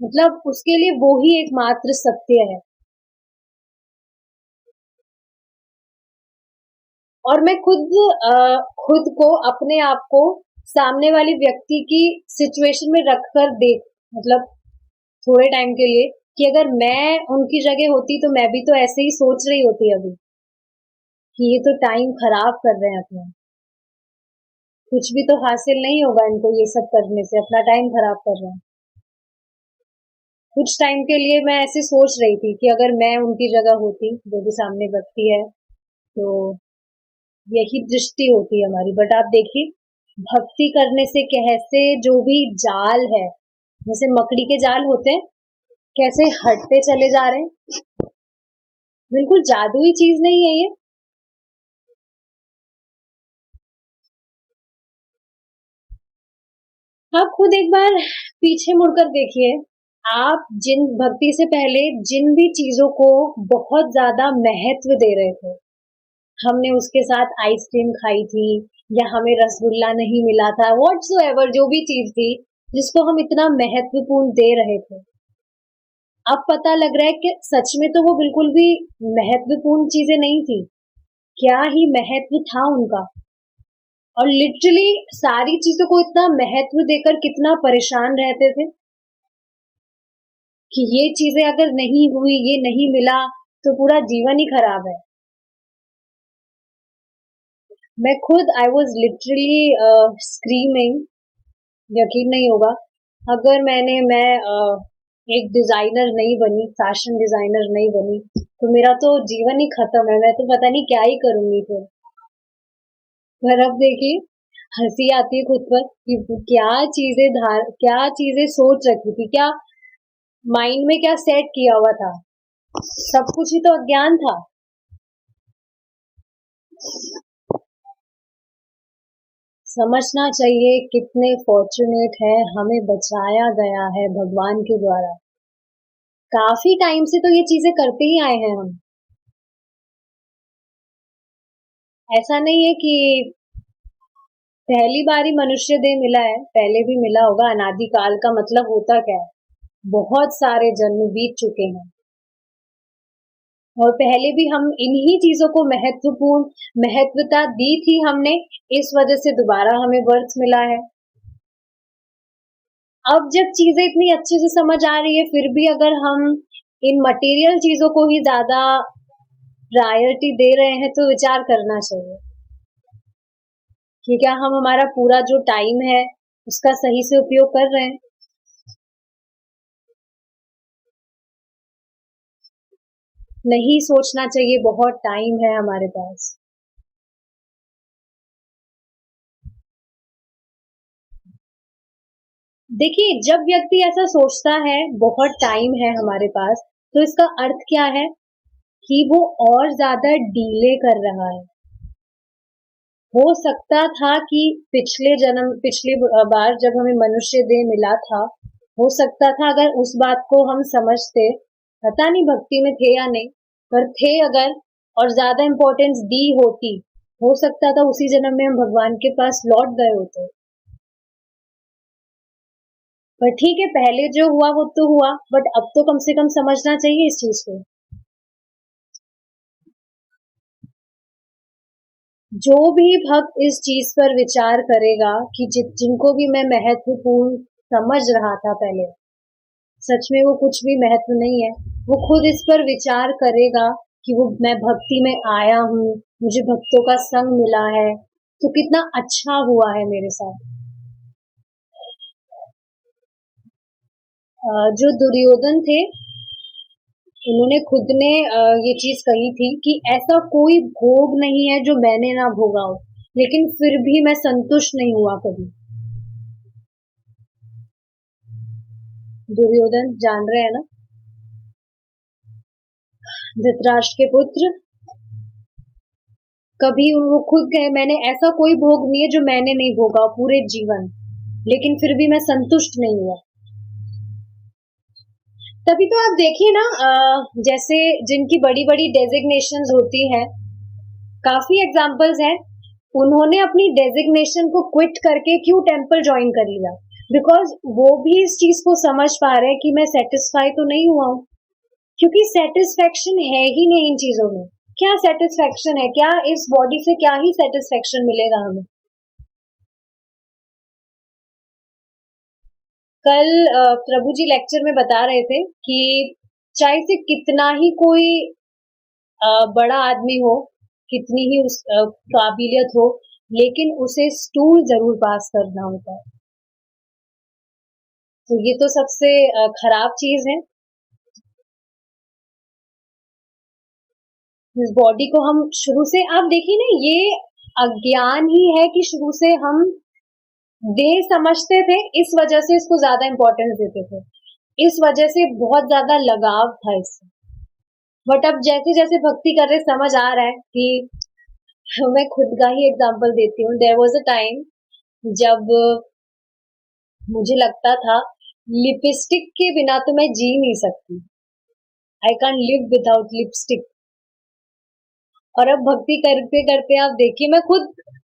मतलब उसके लिए वो ही एकमात्र सत्य है। और मैं खुद को अपने आप को सामने वाले व्यक्ति की सिचुएशन में रखकर देख मतलब थोड़े टाइम के लिए कि अगर मैं उनकी जगह होती तो मैं भी तो ऐसे ही सोच रही होती अभी कि ये तो टाइम खराब कर रहे हैं अपना, कुछ भी तो हासिल नहीं होगा इनको ये सब करने से, अपना टाइम खराब कर रहे हैं। कुछ टाइम के लिए मैं ऐसे सोच रही थी कि अगर मैं उनकी जगह होती, जो भी सामने व्यक्ति है, तो यही दृष्टि होती है हमारी। बट आप देखिए भक्ति करने से कैसे जो भी जाल है, जैसे मकड़ी के जाल होते हैं, कैसे हटते चले जा रहे हैं। बिल्कुल जादुई चीज नहीं है ये। आप खुद एक बार पीछे मुड़कर देखिए, आप जिन भक्ति से पहले जिन भी चीजों को बहुत ज्यादा महत्व दे रहे थे, हमने उसके साथ आइसक्रीम खाई थी या हमें रसगुल्ला नहीं मिला था, व्हाट्सोएवर जो भी चीज थी जिसको हम इतना महत्वपूर्ण दे रहे थे, अब पता लग रहा है कि सच में तो वो बिल्कुल भी महत्वपूर्ण चीजें नहीं थी। क्या ही महत्व था उनका। और लिटरली सारी चीजों को इतना महत्व देकर कितना परेशान रहते थे कि ये चीजें अगर नहीं हुई, ये नहीं मिला, तो पूरा जीवन ही खराब है। मैं खुद आई वॉज लिटरली स्क्रीमिंग, यकीन नहीं होगा, अगर मैं एक डिजाइनर नहीं बनी, फैशन डिजाइनर नहीं बनी, तो मेरा तो जीवन ही खत्म है, मैं तो पता नहीं क्या ही करूंगी फिर। पर अब देखिए हंसी आती है खुद पर कि क्या चीजें सोच रखी थी, क्या माइंड में क्या सेट किया हुआ था, सब कुछ ही तो अज्ञान था। समझना चाहिए कितने फॉर्चुनेट है, हमें बचाया गया है भगवान के द्वारा। काफी टाइम से तो ये चीजें करते ही आए हैं हम। ऐसा नहीं है कि पहली बार ही मनुष्य देह मिला है, पहले भी मिला होगा। अनादि काल का मतलब होता क्या है? बहुत सारे जन्म बीत चुके हैं और पहले भी हम इन्हीं चीजों को महत्वता दी थी हमने, इस वजह से दोबारा हमें बर्थ मिला है। अब जब चीजें इतनी अच्छे से समझ आ रही है, फिर भी अगर हम इन मटेरियल चीजों को ही ज्यादा प्रायोरिटी दे रहे हैं, तो विचार करना चाहिए कि क्या हम हमारा पूरा जो टाइम है उसका सही से उपयोग कर रहे हैं। नहीं सोचना चाहिए बहुत टाइम है हमारे पास। देखिए, जब व्यक्ति ऐसा सोचता है बहुत टाइम है हमारे पास, तो इसका अर्थ क्या है कि वो और ज्यादा डीले कर रहा है। हो सकता था कि पिछली बार जब हमें मनुष्य देह मिला था, हो सकता था अगर उस बात को हम समझते, पता नहीं भक्ति में थे या नहीं, पर थे अगर, और ज्यादा इम्पोर्टेंस दी होती, हो सकता था उसी जन्म में हम भगवान के पास लौट गए होते। पर ठीक है, पहले जो हुआ वो तो हुआ, बट अब तो कम से कम समझना चाहिए इस चीज को। जो भी भक्त इस चीज पर विचार करेगा कि जिनको भी मैं महत्वपूर्ण समझ रहा था पहले, सच में वो कुछ भी महत्व नहीं है। वो खुद इस पर विचार करेगा कि वो मैं भक्ति में आया हूँ, मुझे भक्तों का संग मिला है, तो कितना अच्छा हुआ है मेरे साथ। जो दुर्योधन थे, उन्होंने खुद ने ये चीज कही थी कि ऐसा कोई भोग नहीं है जो मैंने ना भोगा हो, लेकिन फिर भी मैं संतुष्ट नहीं हुआ कभी। दुर्योधन जान रहे हैं ना, धृतराष्ट्र के पुत्र। कभी वो खुद कहे मैंने ऐसा कोई भोग नहीं है जो मैंने नहीं भोगा पूरे जीवन, लेकिन फिर भी मैं संतुष्ट नहीं हुआ। तभी तो आप देखिए ना, जैसे जिनकी बड़ी बड़ी डेजिग्नेशंस होती हैं, काफी एग्जांपल्स हैं, उन्होंने अपनी डेजिग्नेशन को क्विट करके क्यों टेम्पल ज्वाइन कर लिया? बिकॉज वो भी इस चीज को समझ पा रहे हैं कि मैं सेटिस्फाई तो नहीं हुआ हूँ, क्योंकि सेटिस्फेक्शन है ही नहीं इन चीजों में। क्या सेटिस्फेक्शन है? क्या इस बॉडी से क्या ही सेटिस्फेक्शन मिलेगा हमें? कल प्रभु जी लेक्चर में बता रहे थे कि चाहे से कितना ही कोई बड़ा आदमी हो, कितनी ही उस काबिलियत हो, लेकिन उसे स्टूल जरूर पास करना होता है। तो ये तो सबसे खराब चीज है। इस बॉडी को हम शुरू से, आप देखिए ना, ये अज्ञान ही है कि शुरू से हम देह समझते थे, इस वजह से इसको ज्यादा इंपॉर्टेंस देते थे, इस वजह से बहुत ज्यादा लगाव था इससे। बट अब जैसे जैसे भक्ति कर रहे समझ आ रहा है कि मैं खुद का ही एग्जांपल देती हूँ। देयर वाज अ टाइम जब मुझे लगता था लिपस्टिक के बिना तो मैं जी नहीं सकती, I can live without lipstick. और अब भक्ति करते करते आप देखिए, मैं खुद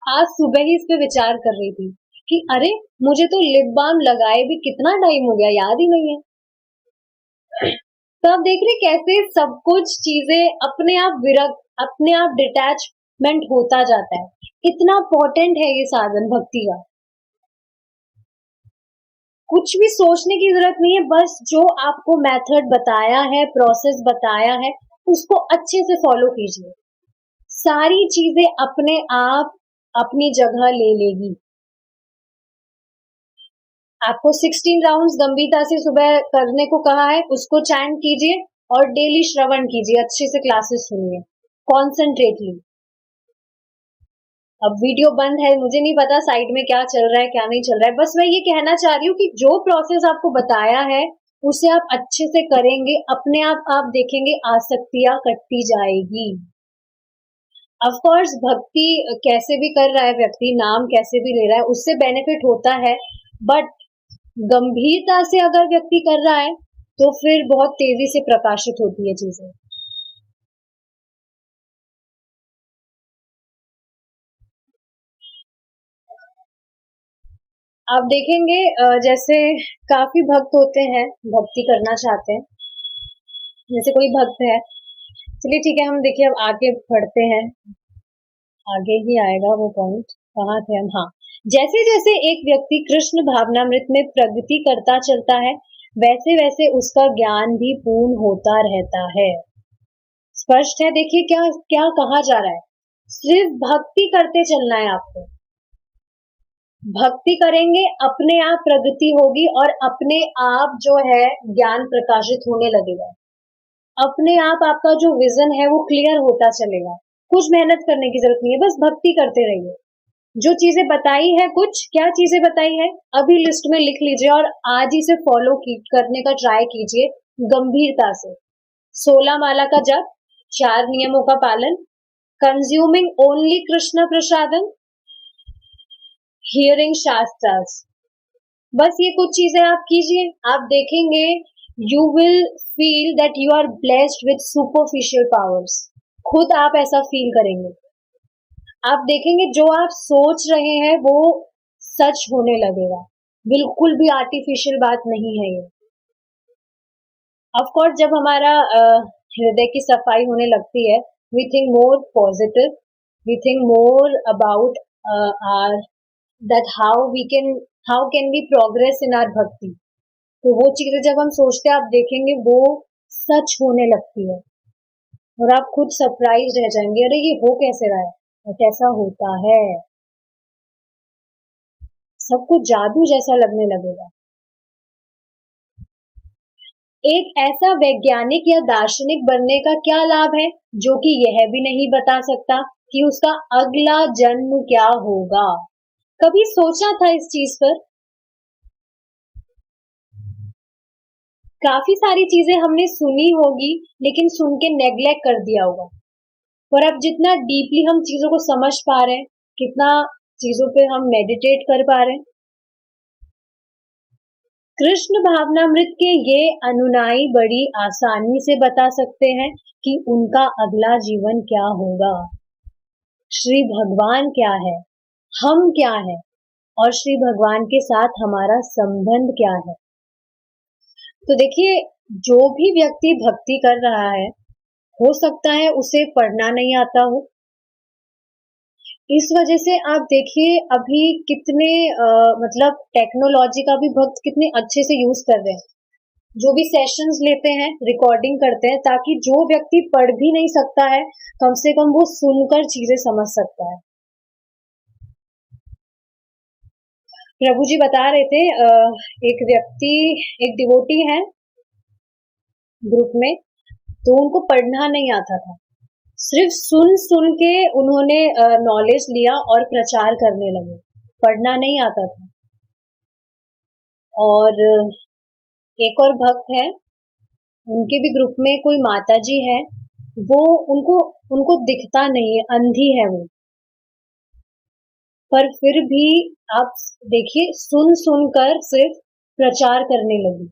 आज सुबह ही इस पे विचार कर रही थी कि अरे, मुझे तो लिप बाम लगाए भी कितना टाइम हो गया, याद ही नहीं है। तो आप देख रहे कैसे सब कुछ चीजें अपने आप अपने आप डिटैचमेंट होता जाता है। इतना इम्पोर्टेंट है ये साधन भक्ति का। कुछ भी सोचने की जरूरत नहीं है, बस जो आपको मेथड बताया है, प्रोसेस बताया है, उसको अच्छे से फॉलो कीजिए। सारी चीजें अपने आप अपनी जगह ले लेगी। आपको 16 राउंड्स गंभीरता से सुबह करने को कहा है, उसको चैंट कीजिए और डेली श्रवण कीजिए, अच्छे से क्लासेस सुनिए कॉन्सेंट्रेटली। अब वीडियो बंद है, मुझे नहीं पता साइड में क्या चल रहा है क्या नहीं चल रहा है, बस मैं ये कहना चाह रही हूँ कि जो प्रोसेस आपको बताया है उसे आप अच्छे से करेंगे, अपने आप देखेंगे आसक्तियां कटती जाएगी। ऑफ कोर्स भक्ति कैसे भी कर रहा है व्यक्ति, नाम कैसे भी ले रहा है, उससे बेनिफिट होता है, बट गंभीरता से अगर व्यक्ति कर रहा है तो फिर बहुत तेजी से प्रकाशित होती है चीजें। आप देखेंगे जैसे काफी भक्त होते हैं, भक्ति करना चाहते हैं, जैसे कोई भक्त है, चलिए ठीक है, हम देखिए अब आगे बढ़ते हैं, आगे ही आएगा वो पॉइंट, कहाँ थे हम, हाँ। जैसे जैसे एक व्यक्ति कृष्ण भावनामृत में प्रगति करता चलता है, वैसे वैसे उसका ज्ञान भी पूर्ण होता रहता है। स्पष्ट है, देखिए क्या क्या कहा जा रहा है, सिर्फ भक्ति करते चलना है आपको। भक्ति करेंगे अपने आप प्रगति होगी और अपने आप जो है ज्ञान प्रकाशित होने लगेगा, अपने आप आपका जो विजन है वो क्लियर होता चलेगा, कुछ मेहनत करने की जरूरत नहीं है, बस भक्ति करते रहिए। जो चीजें बताई है, कुछ क्या चीजें बताई है अभी लिस्ट में लिख लीजिए और आज ही से फॉलो करने का ट्राई कीजिए गंभीरता से। 16 माला का जप, 4 नियमों का पालन, consuming only Krishna prasadam, hearing shastras, बस ये कुछ चीजें आप कीजिए, आप देखेंगे you will feel that you are blessed with superficial powers. खुद आप ऐसा फील करेंगे, आप देखेंगे जो आप सोच रहे हैं वो सच होने लगेगा, बिल्कुल भी आर्टिफिशियल बात नहीं है ये। ऑफ कोर्स जब हमारा हृदय की सफाई होने लगती है, we think more positive, we think more about our that how can we progress in our भक्ति। तो वो चीजें जब हम सोचते हैं, आप देखेंगे वो सच होने लगती है और आप खुद सरप्राइज रह जाएंगे, अरे ये हो कैसे रहा है और कैसा होता है, सब कुछ जादू जैसा लगने लगेगा। एक ऐसा वैज्ञानिक या दार्शनिक बनने का क्या लाभ है जो कि यह भी नहीं बता सकता कि उसका अगला जन्म क्या होगा। कभी सोचा था इस चीज पर? काफी सारी चीजें हमने सुनी होगी लेकिन सुन के नेग्लेक्ट कर दिया होगा, पर अब जितना डीपली हम चीजों को समझ पा रहे हैं, कितना चीजों पे हम मेडिटेट कर पा रहे हैं। कृष्ण भावनामृत के ये अनुनायी बड़ी आसानी से बता सकते हैं कि उनका अगला जीवन क्या होगा, श्री भगवान क्या है, हम क्या है और श्री भगवान के साथ हमारा संबंध क्या है। तो देखिए, जो भी व्यक्ति भक्ति कर रहा है, हो सकता है उसे पढ़ना नहीं आता हो, इस वजह से आप देखिए अभी कितने मतलब टेक्नोलॉजी का भी भक्त कितने अच्छे से यूज कर रहे हैं, जो भी सेशंस लेते हैं रिकॉर्डिंग करते हैं, ताकि जो व्यक्ति पढ़ भी नहीं सकता है कम से कम वो सुनकर चीजें समझ सकता है। प्रभु जी बता रहे थे एक व्यक्ति, एक डिवोटी है ग्रुप में, तो उनको पढ़ना नहीं आता था, सिर्फ सुन सुन के उन्होंने नॉलेज लिया और प्रचार करने लगे, पढ़ना नहीं आता था। और एक और भक्त है, उनके भी ग्रुप में कोई माता जी है, वो उनको उनको दिखता नहीं है, अंधी है वो, पर फिर भी आप देखिए सुन सुनकर सिर्फ प्रचार करने लगी।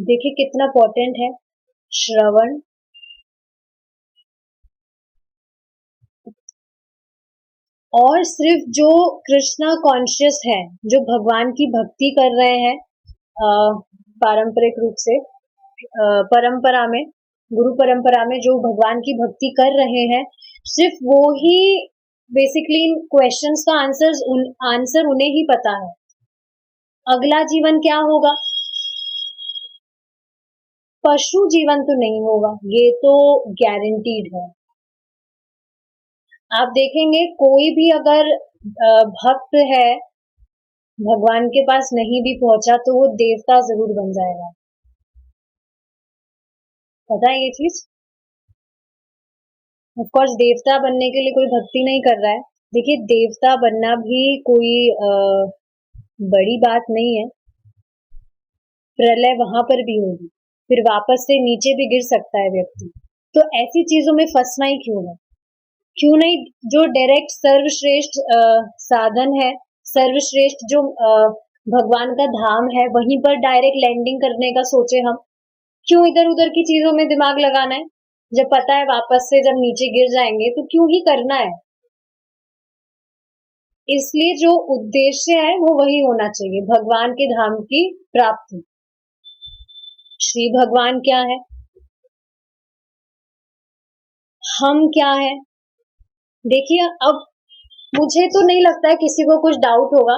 देखिए कितना इम्पोर्टेंट है श्रवण। और सिर्फ जो कृष्णा कॉन्शियस है, जो भगवान की भक्ति कर रहे हैं पारंपरिक रूप से, परंपरा में, गुरु परंपरा में जो भगवान की भक्ति कर रहे हैं, सिर्फ वो ही बेसिकली इन क्वेश्चंस का आंसर उन्हें ही पता है। अगला जीवन क्या होगा, पशु जीवन तो नहीं होगा, ये तो गारंटीड है। आप देखेंगे कोई भी अगर भक्त है, भगवान के पास नहीं भी पहुंचा तो वो देवता जरूर बन जाएगा, पता है ये चीज। ऑफ कोर्स देवता बनने के लिए कोई भक्ति नहीं कर रहा है, देखिए देवता बनना भी कोई बड़ी बात नहीं है, प्रलय वहां पर भी होगी, फिर वापस से नीचे भी गिर सकता है व्यक्ति, तो ऐसी चीजों में फंसना ही क्यों है? क्यों नहीं जो डायरेक्ट सर्वश्रेष्ठ साधन है, सर्वश्रेष्ठ जो भगवान का धाम है, वहीं पर डायरेक्ट लैंडिंग करने का सोचे हम। क्यों इधर उधर की चीजों में दिमाग लगाना है, जब पता है वापस से जब नीचे गिर जाएंगे तो क्यों ही करना है। इसलिए जो उद्देश्य है वो वही होना चाहिए, भगवान के धाम की प्राप्ति। श्री भगवान क्या है, हम क्या है। देखिए, अब मुझे तो नहीं लगता है किसी को कुछ डाउट होगा।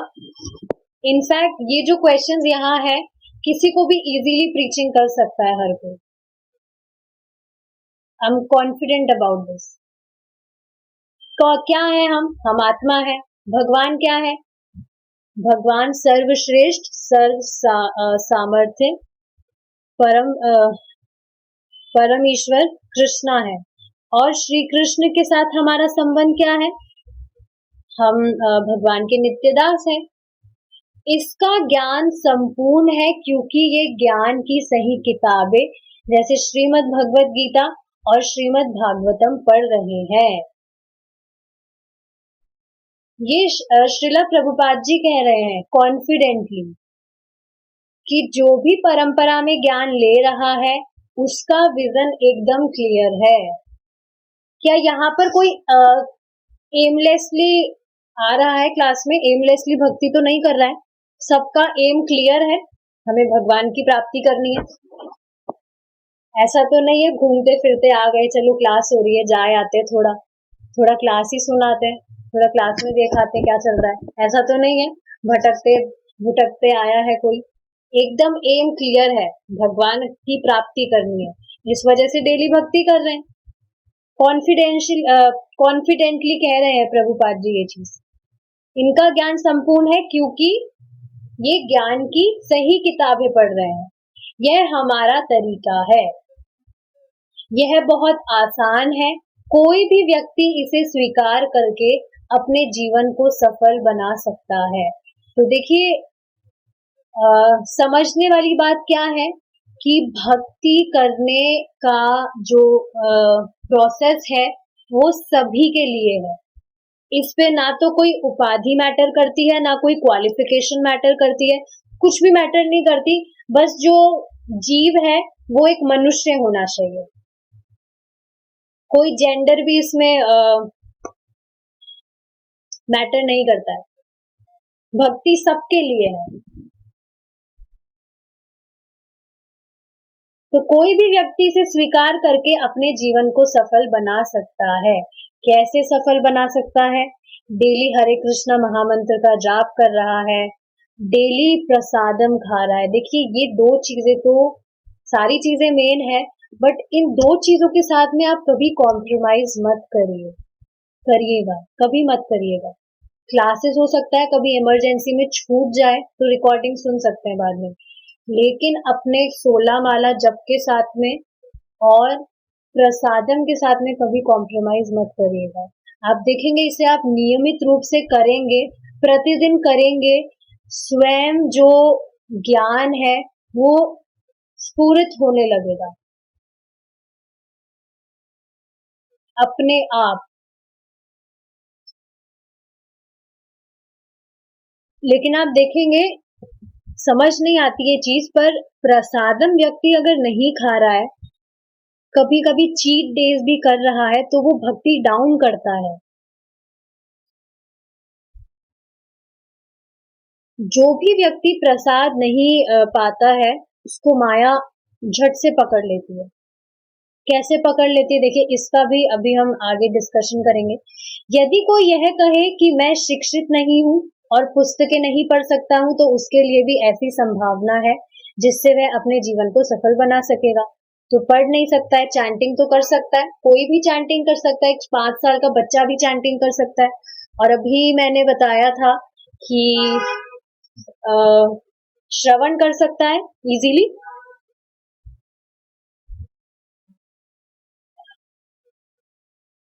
इनफैक्ट ये जो क्वेश्चंस यहाँ है, किसी को भी इजीली प्रीचिंग कर सकता है हर कोई। I am confident about this. क्या है हम आत्मा है। भगवान क्या है, भगवान सर्वश्रेष्ठ सर्व सामर्थ्य परम ईश्वर कृष्णा है। और श्री कृष्ण के साथ हमारा संबंध क्या है, हम भगवान के नित्य दास हैं। इसका ज्ञान संपूर्ण है क्योंकि ये ज्ञान की सही किताबें जैसे श्रीमद् भगवत गीता और श्रीमद् भागवतम पढ़ रहे हैं। ये श्रीला प्रभुपाद जी कह रहे हैं कॉन्फिडेंटली कि जो भी परंपरा में ज्ञान ले रहा है उसका विजन एकदम क्लियर है। क्या यहाँ पर कोई एमलेसली आ रहा है क्लास में, एमलेसली भक्ति तो नहीं कर रहा है। सबका एम क्लियर है, हमें भगवान की प्राप्ति करनी है। ऐसा तो नहीं है घूमते फिरते आ गए, चलो क्लास हो रही है जाए आते, थोड़ा क्लास ही सुनाते हैं, थोड़ा क्लास में दिखाते क्या चल रहा है। ऐसा तो नहीं है भटकते भुटकते आया है कोई। एकदम एम क्लियर है, भगवान की प्राप्ति करनी है, इस वजह से डेली भक्ति कर रहे हैं। कॉन्फिडेंटली कह रहे हैं प्रभुपाद जी ये चीज। इनका ज्ञान संपूर्ण है क्योंकि ये ज्ञान की सही किताबें पढ़ रहे हैं। यह हमारा तरीका है, यह बहुत आसान है, कोई भी व्यक्ति इसे स्वीकार करके अपने जीवन को सफल बना सकता है। तो देखिए, समझने वाली बात क्या है कि भक्ति करने का जो प्रोसेस है वो सभी के लिए है। इस पे ना तो कोई उपाधि मैटर करती है, ना कोई क्वालिफिकेशन मैटर करती है, कुछ भी मैटर नहीं करती। बस जो जीव है वो एक मनुष्य होना चाहिए। कोई जेंडर भी इसमें मैटर नहीं करता है। भक्ति सबके लिए है। तो कोई भी व्यक्ति इसे स्वीकार करके अपने जीवन को सफल बना सकता है। कैसे सफल बना सकता है? डेली हरे कृष्णा महामंत्र का जाप कर रहा है, डेली प्रसादम खा रहा है। देखिए, ये दो चीजें तो सारी चीजें मेन है, बट इन दो चीजों के साथ में आप कभी कॉम्प्रोमाइज मत करिएगा, कभी मत करिएगा। क्लासेस हो सकता है कभी इमरजेंसी में छूट जाए तो रिकॉर्डिंग सुन सकते हैं बाद में, लेकिन अपने 16 माला जप के साथ में और प्रसादम के साथ में कभी कॉम्प्रोमाइज मत करिएगा। आप देखेंगे इसे आप नियमित रूप से करेंगे, प्रतिदिन करेंगे, स्वयं जो ज्ञान है वो स्फुरित होने लगेगा अपने आप। लेकिन आप देखेंगे समझ नहीं आती ये चीज, पर प्रसादम व्यक्ति अगर नहीं खा रहा है, कभी कभी चीट डेज भी कर रहा है, तो वो भक्ति डाउन करता है। जो भी व्यक्ति प्रसाद नहीं पाता है उसको माया झट से पकड़ लेती है। कैसे पकड़ लेती है देखिए, इसका भी अभी हम आगे डिस्कशन करेंगे। यदि कोई यह कहे कि मैं शिक्षित नहीं हूँ और पुस्तकें नहीं पढ़ सकता हूँ, तो उसके लिए भी ऐसी संभावना है जिससे वह अपने जीवन को सफल बना सकेगा। तो पढ़ नहीं सकता है, चैंटिंग तो कर सकता है, कोई भी चैंटिंग कर सकता है, 5 साल का बच्चा भी चैंटिंग कर सकता है। और अभी मैंने बताया था कि श्रवण कर सकता है इजीली।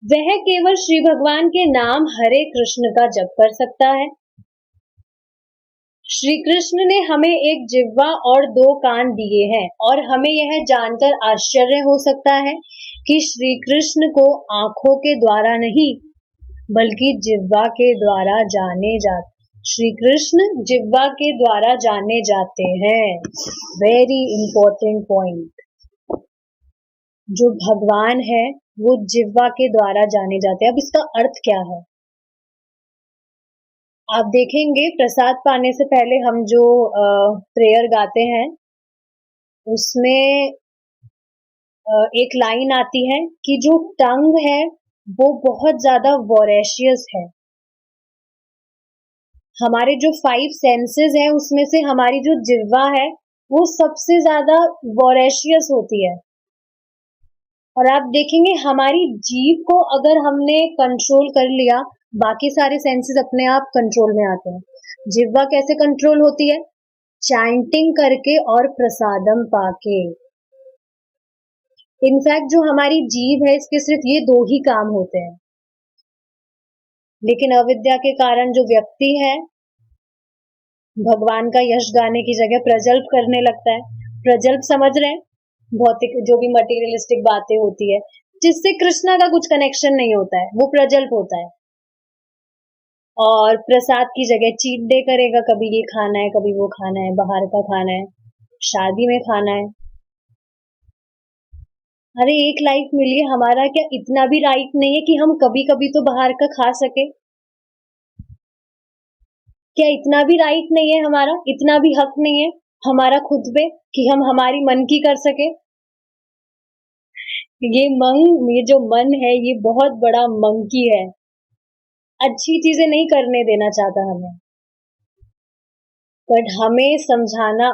वह केवल श्री भगवान के नाम हरे कृष्ण का जप कर सकता है। श्री कृष्ण ने हमें एक जिह्वा और 2 कान दिए हैं, और हमें यह जानकर आश्चर्य हो सकता है कि श्री कृष्ण को आंखों के द्वारा नहीं बल्कि जिह्वा के द्वारा जाने जाते, श्री कृष्ण जिह्वा के द्वारा जाने जाते हैं। Very important point. जो भगवान है वो जिह्वा के द्वारा जाने जाते हैं। अब इसका अर्थ क्या है आप देखेंगे, प्रसाद पाने से पहले हम जो प्रेयर गाते हैं उसमें एक लाइन आती है कि जो टंग है वो बहुत ज्यादा वोरेशियस है। हमारे जो 5 सेंसेस है उसमें से हमारी जो जिह्वा है वो सबसे ज्यादा वोरेशियस होती है। और आप देखेंगे हमारी जीभ को अगर हमने कंट्रोल कर लिया, बाकी सारे सेंसेस अपने आप कंट्रोल में आते हैं। जिह्वा कैसे कंट्रोल होती है? चैंटिंग करके और प्रसादम पाके। इनफैक्ट जो हमारी जीभ है इसके सिर्फ ये 2 ही काम होते हैं, लेकिन अविद्या के कारण जो व्यक्ति है भगवान का यश गाने की जगह प्रजल्प करने लगता है। प्रजल्प समझ रहे हैं? भौतिक जो भी मटेरियलिस्टिक बातें होती है जिससे कृष्णा का कुछ कनेक्शन नहीं होता है, वो प्रजल्प होता है। और प्रसाद की जगह चीट डे करेगा, कभी ये खाना है, कभी वो खाना है, बाहर का खाना है, शादी में खाना है। अरे एक लाइफ मिली है, हमारा क्या इतना भी राइट नहीं है कि हम कभी कभी तो बाहर का खा सके? क्या इतना भी राइट नहीं है हमारा, इतना भी हक नहीं है हमारा खुद पे कि हम हमारी मन की कर सके? ये जो मन है ये बहुत बड़ा मंकी है, अच्छी चीजें नहीं करने देना चाहता हमें। बट हमें समझाना,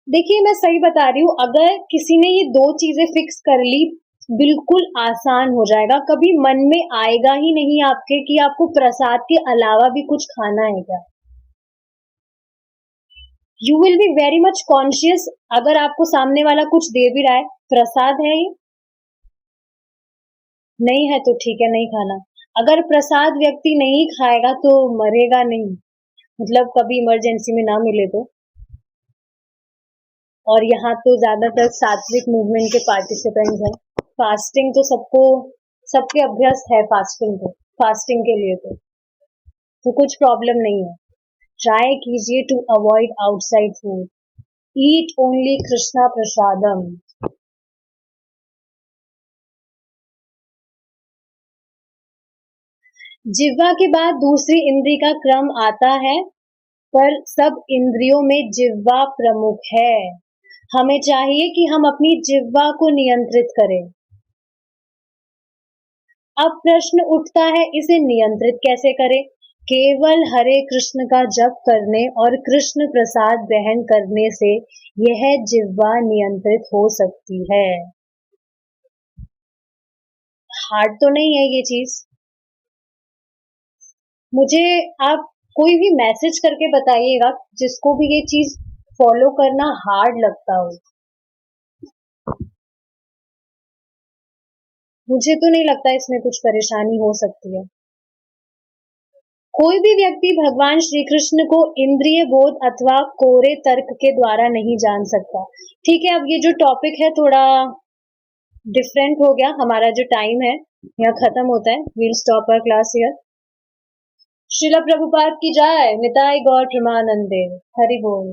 देखिए मैं सही बता रही हूँ, अगर किसी ने ये 2 चीजें फिक्स कर ली बिल्कुल आसान हो जाएगा। कभी मन में आएगा ही नहीं आपके कि आपको प्रसाद के अलावा भी कुछ खाना है क्या। You will be very much conscious. अगर आपको सामने वाला कुछ दे भी रहा है, प्रसाद है ये, नहीं है तो ठीक है नहीं खाना। अगर प्रसाद व्यक्ति नहीं खाएगा तो मरेगा नहीं, मतलब कभी इमरजेंसी में ना मिले तो। और यहाँ तो ज्यादातर सात्विक मूवमेंट के पार्टिसिपेंट्स हैं। फास्टिंग तो सबके अभ्यस्त है, फास्टिंग के लिए तो कुछ प्रॉब्लम नहीं है। ट्राई कीजिए to avoid outside food, eat only Krishna prasadam. जिह्वा के बाद दूसरी इंद्री का क्रम आता है, पर सब इंद्रियों में जिह्वा प्रमुख है। हमें चाहिए कि हम अपनी जिह्वा को नियंत्रित करें। अब प्रश्न उठता है इसे नियंत्रित कैसे करें? केवल हरे कृष्ण का जप करने और कृष्ण प्रसाद ग्रहण करने से यह जिह्वा नियंत्रित हो सकती है। हार्ड तो नहीं है ये चीज। मुझे आप कोई भी मैसेज करके बताइएगा जिसको भी ये चीज फॉलो करना हार्ड लगता हो। मुझे तो नहीं लगता इसमें कुछ परेशानी हो सकती है। कोई भी व्यक्ति भगवान श्री कृष्ण को इंद्रिय बोध अथवा कोरे तर्क के द्वारा नहीं जान सकता। ठीक है, अब ये जो टॉपिक है थोड़ा डिफरेंट हो गया। हमारा जो टाइम है यहाँ खत्म होता है। We'll stop our class here. Srila Prabhupada की जय। निताई गौर प्रेमानंदे। हरि बोल।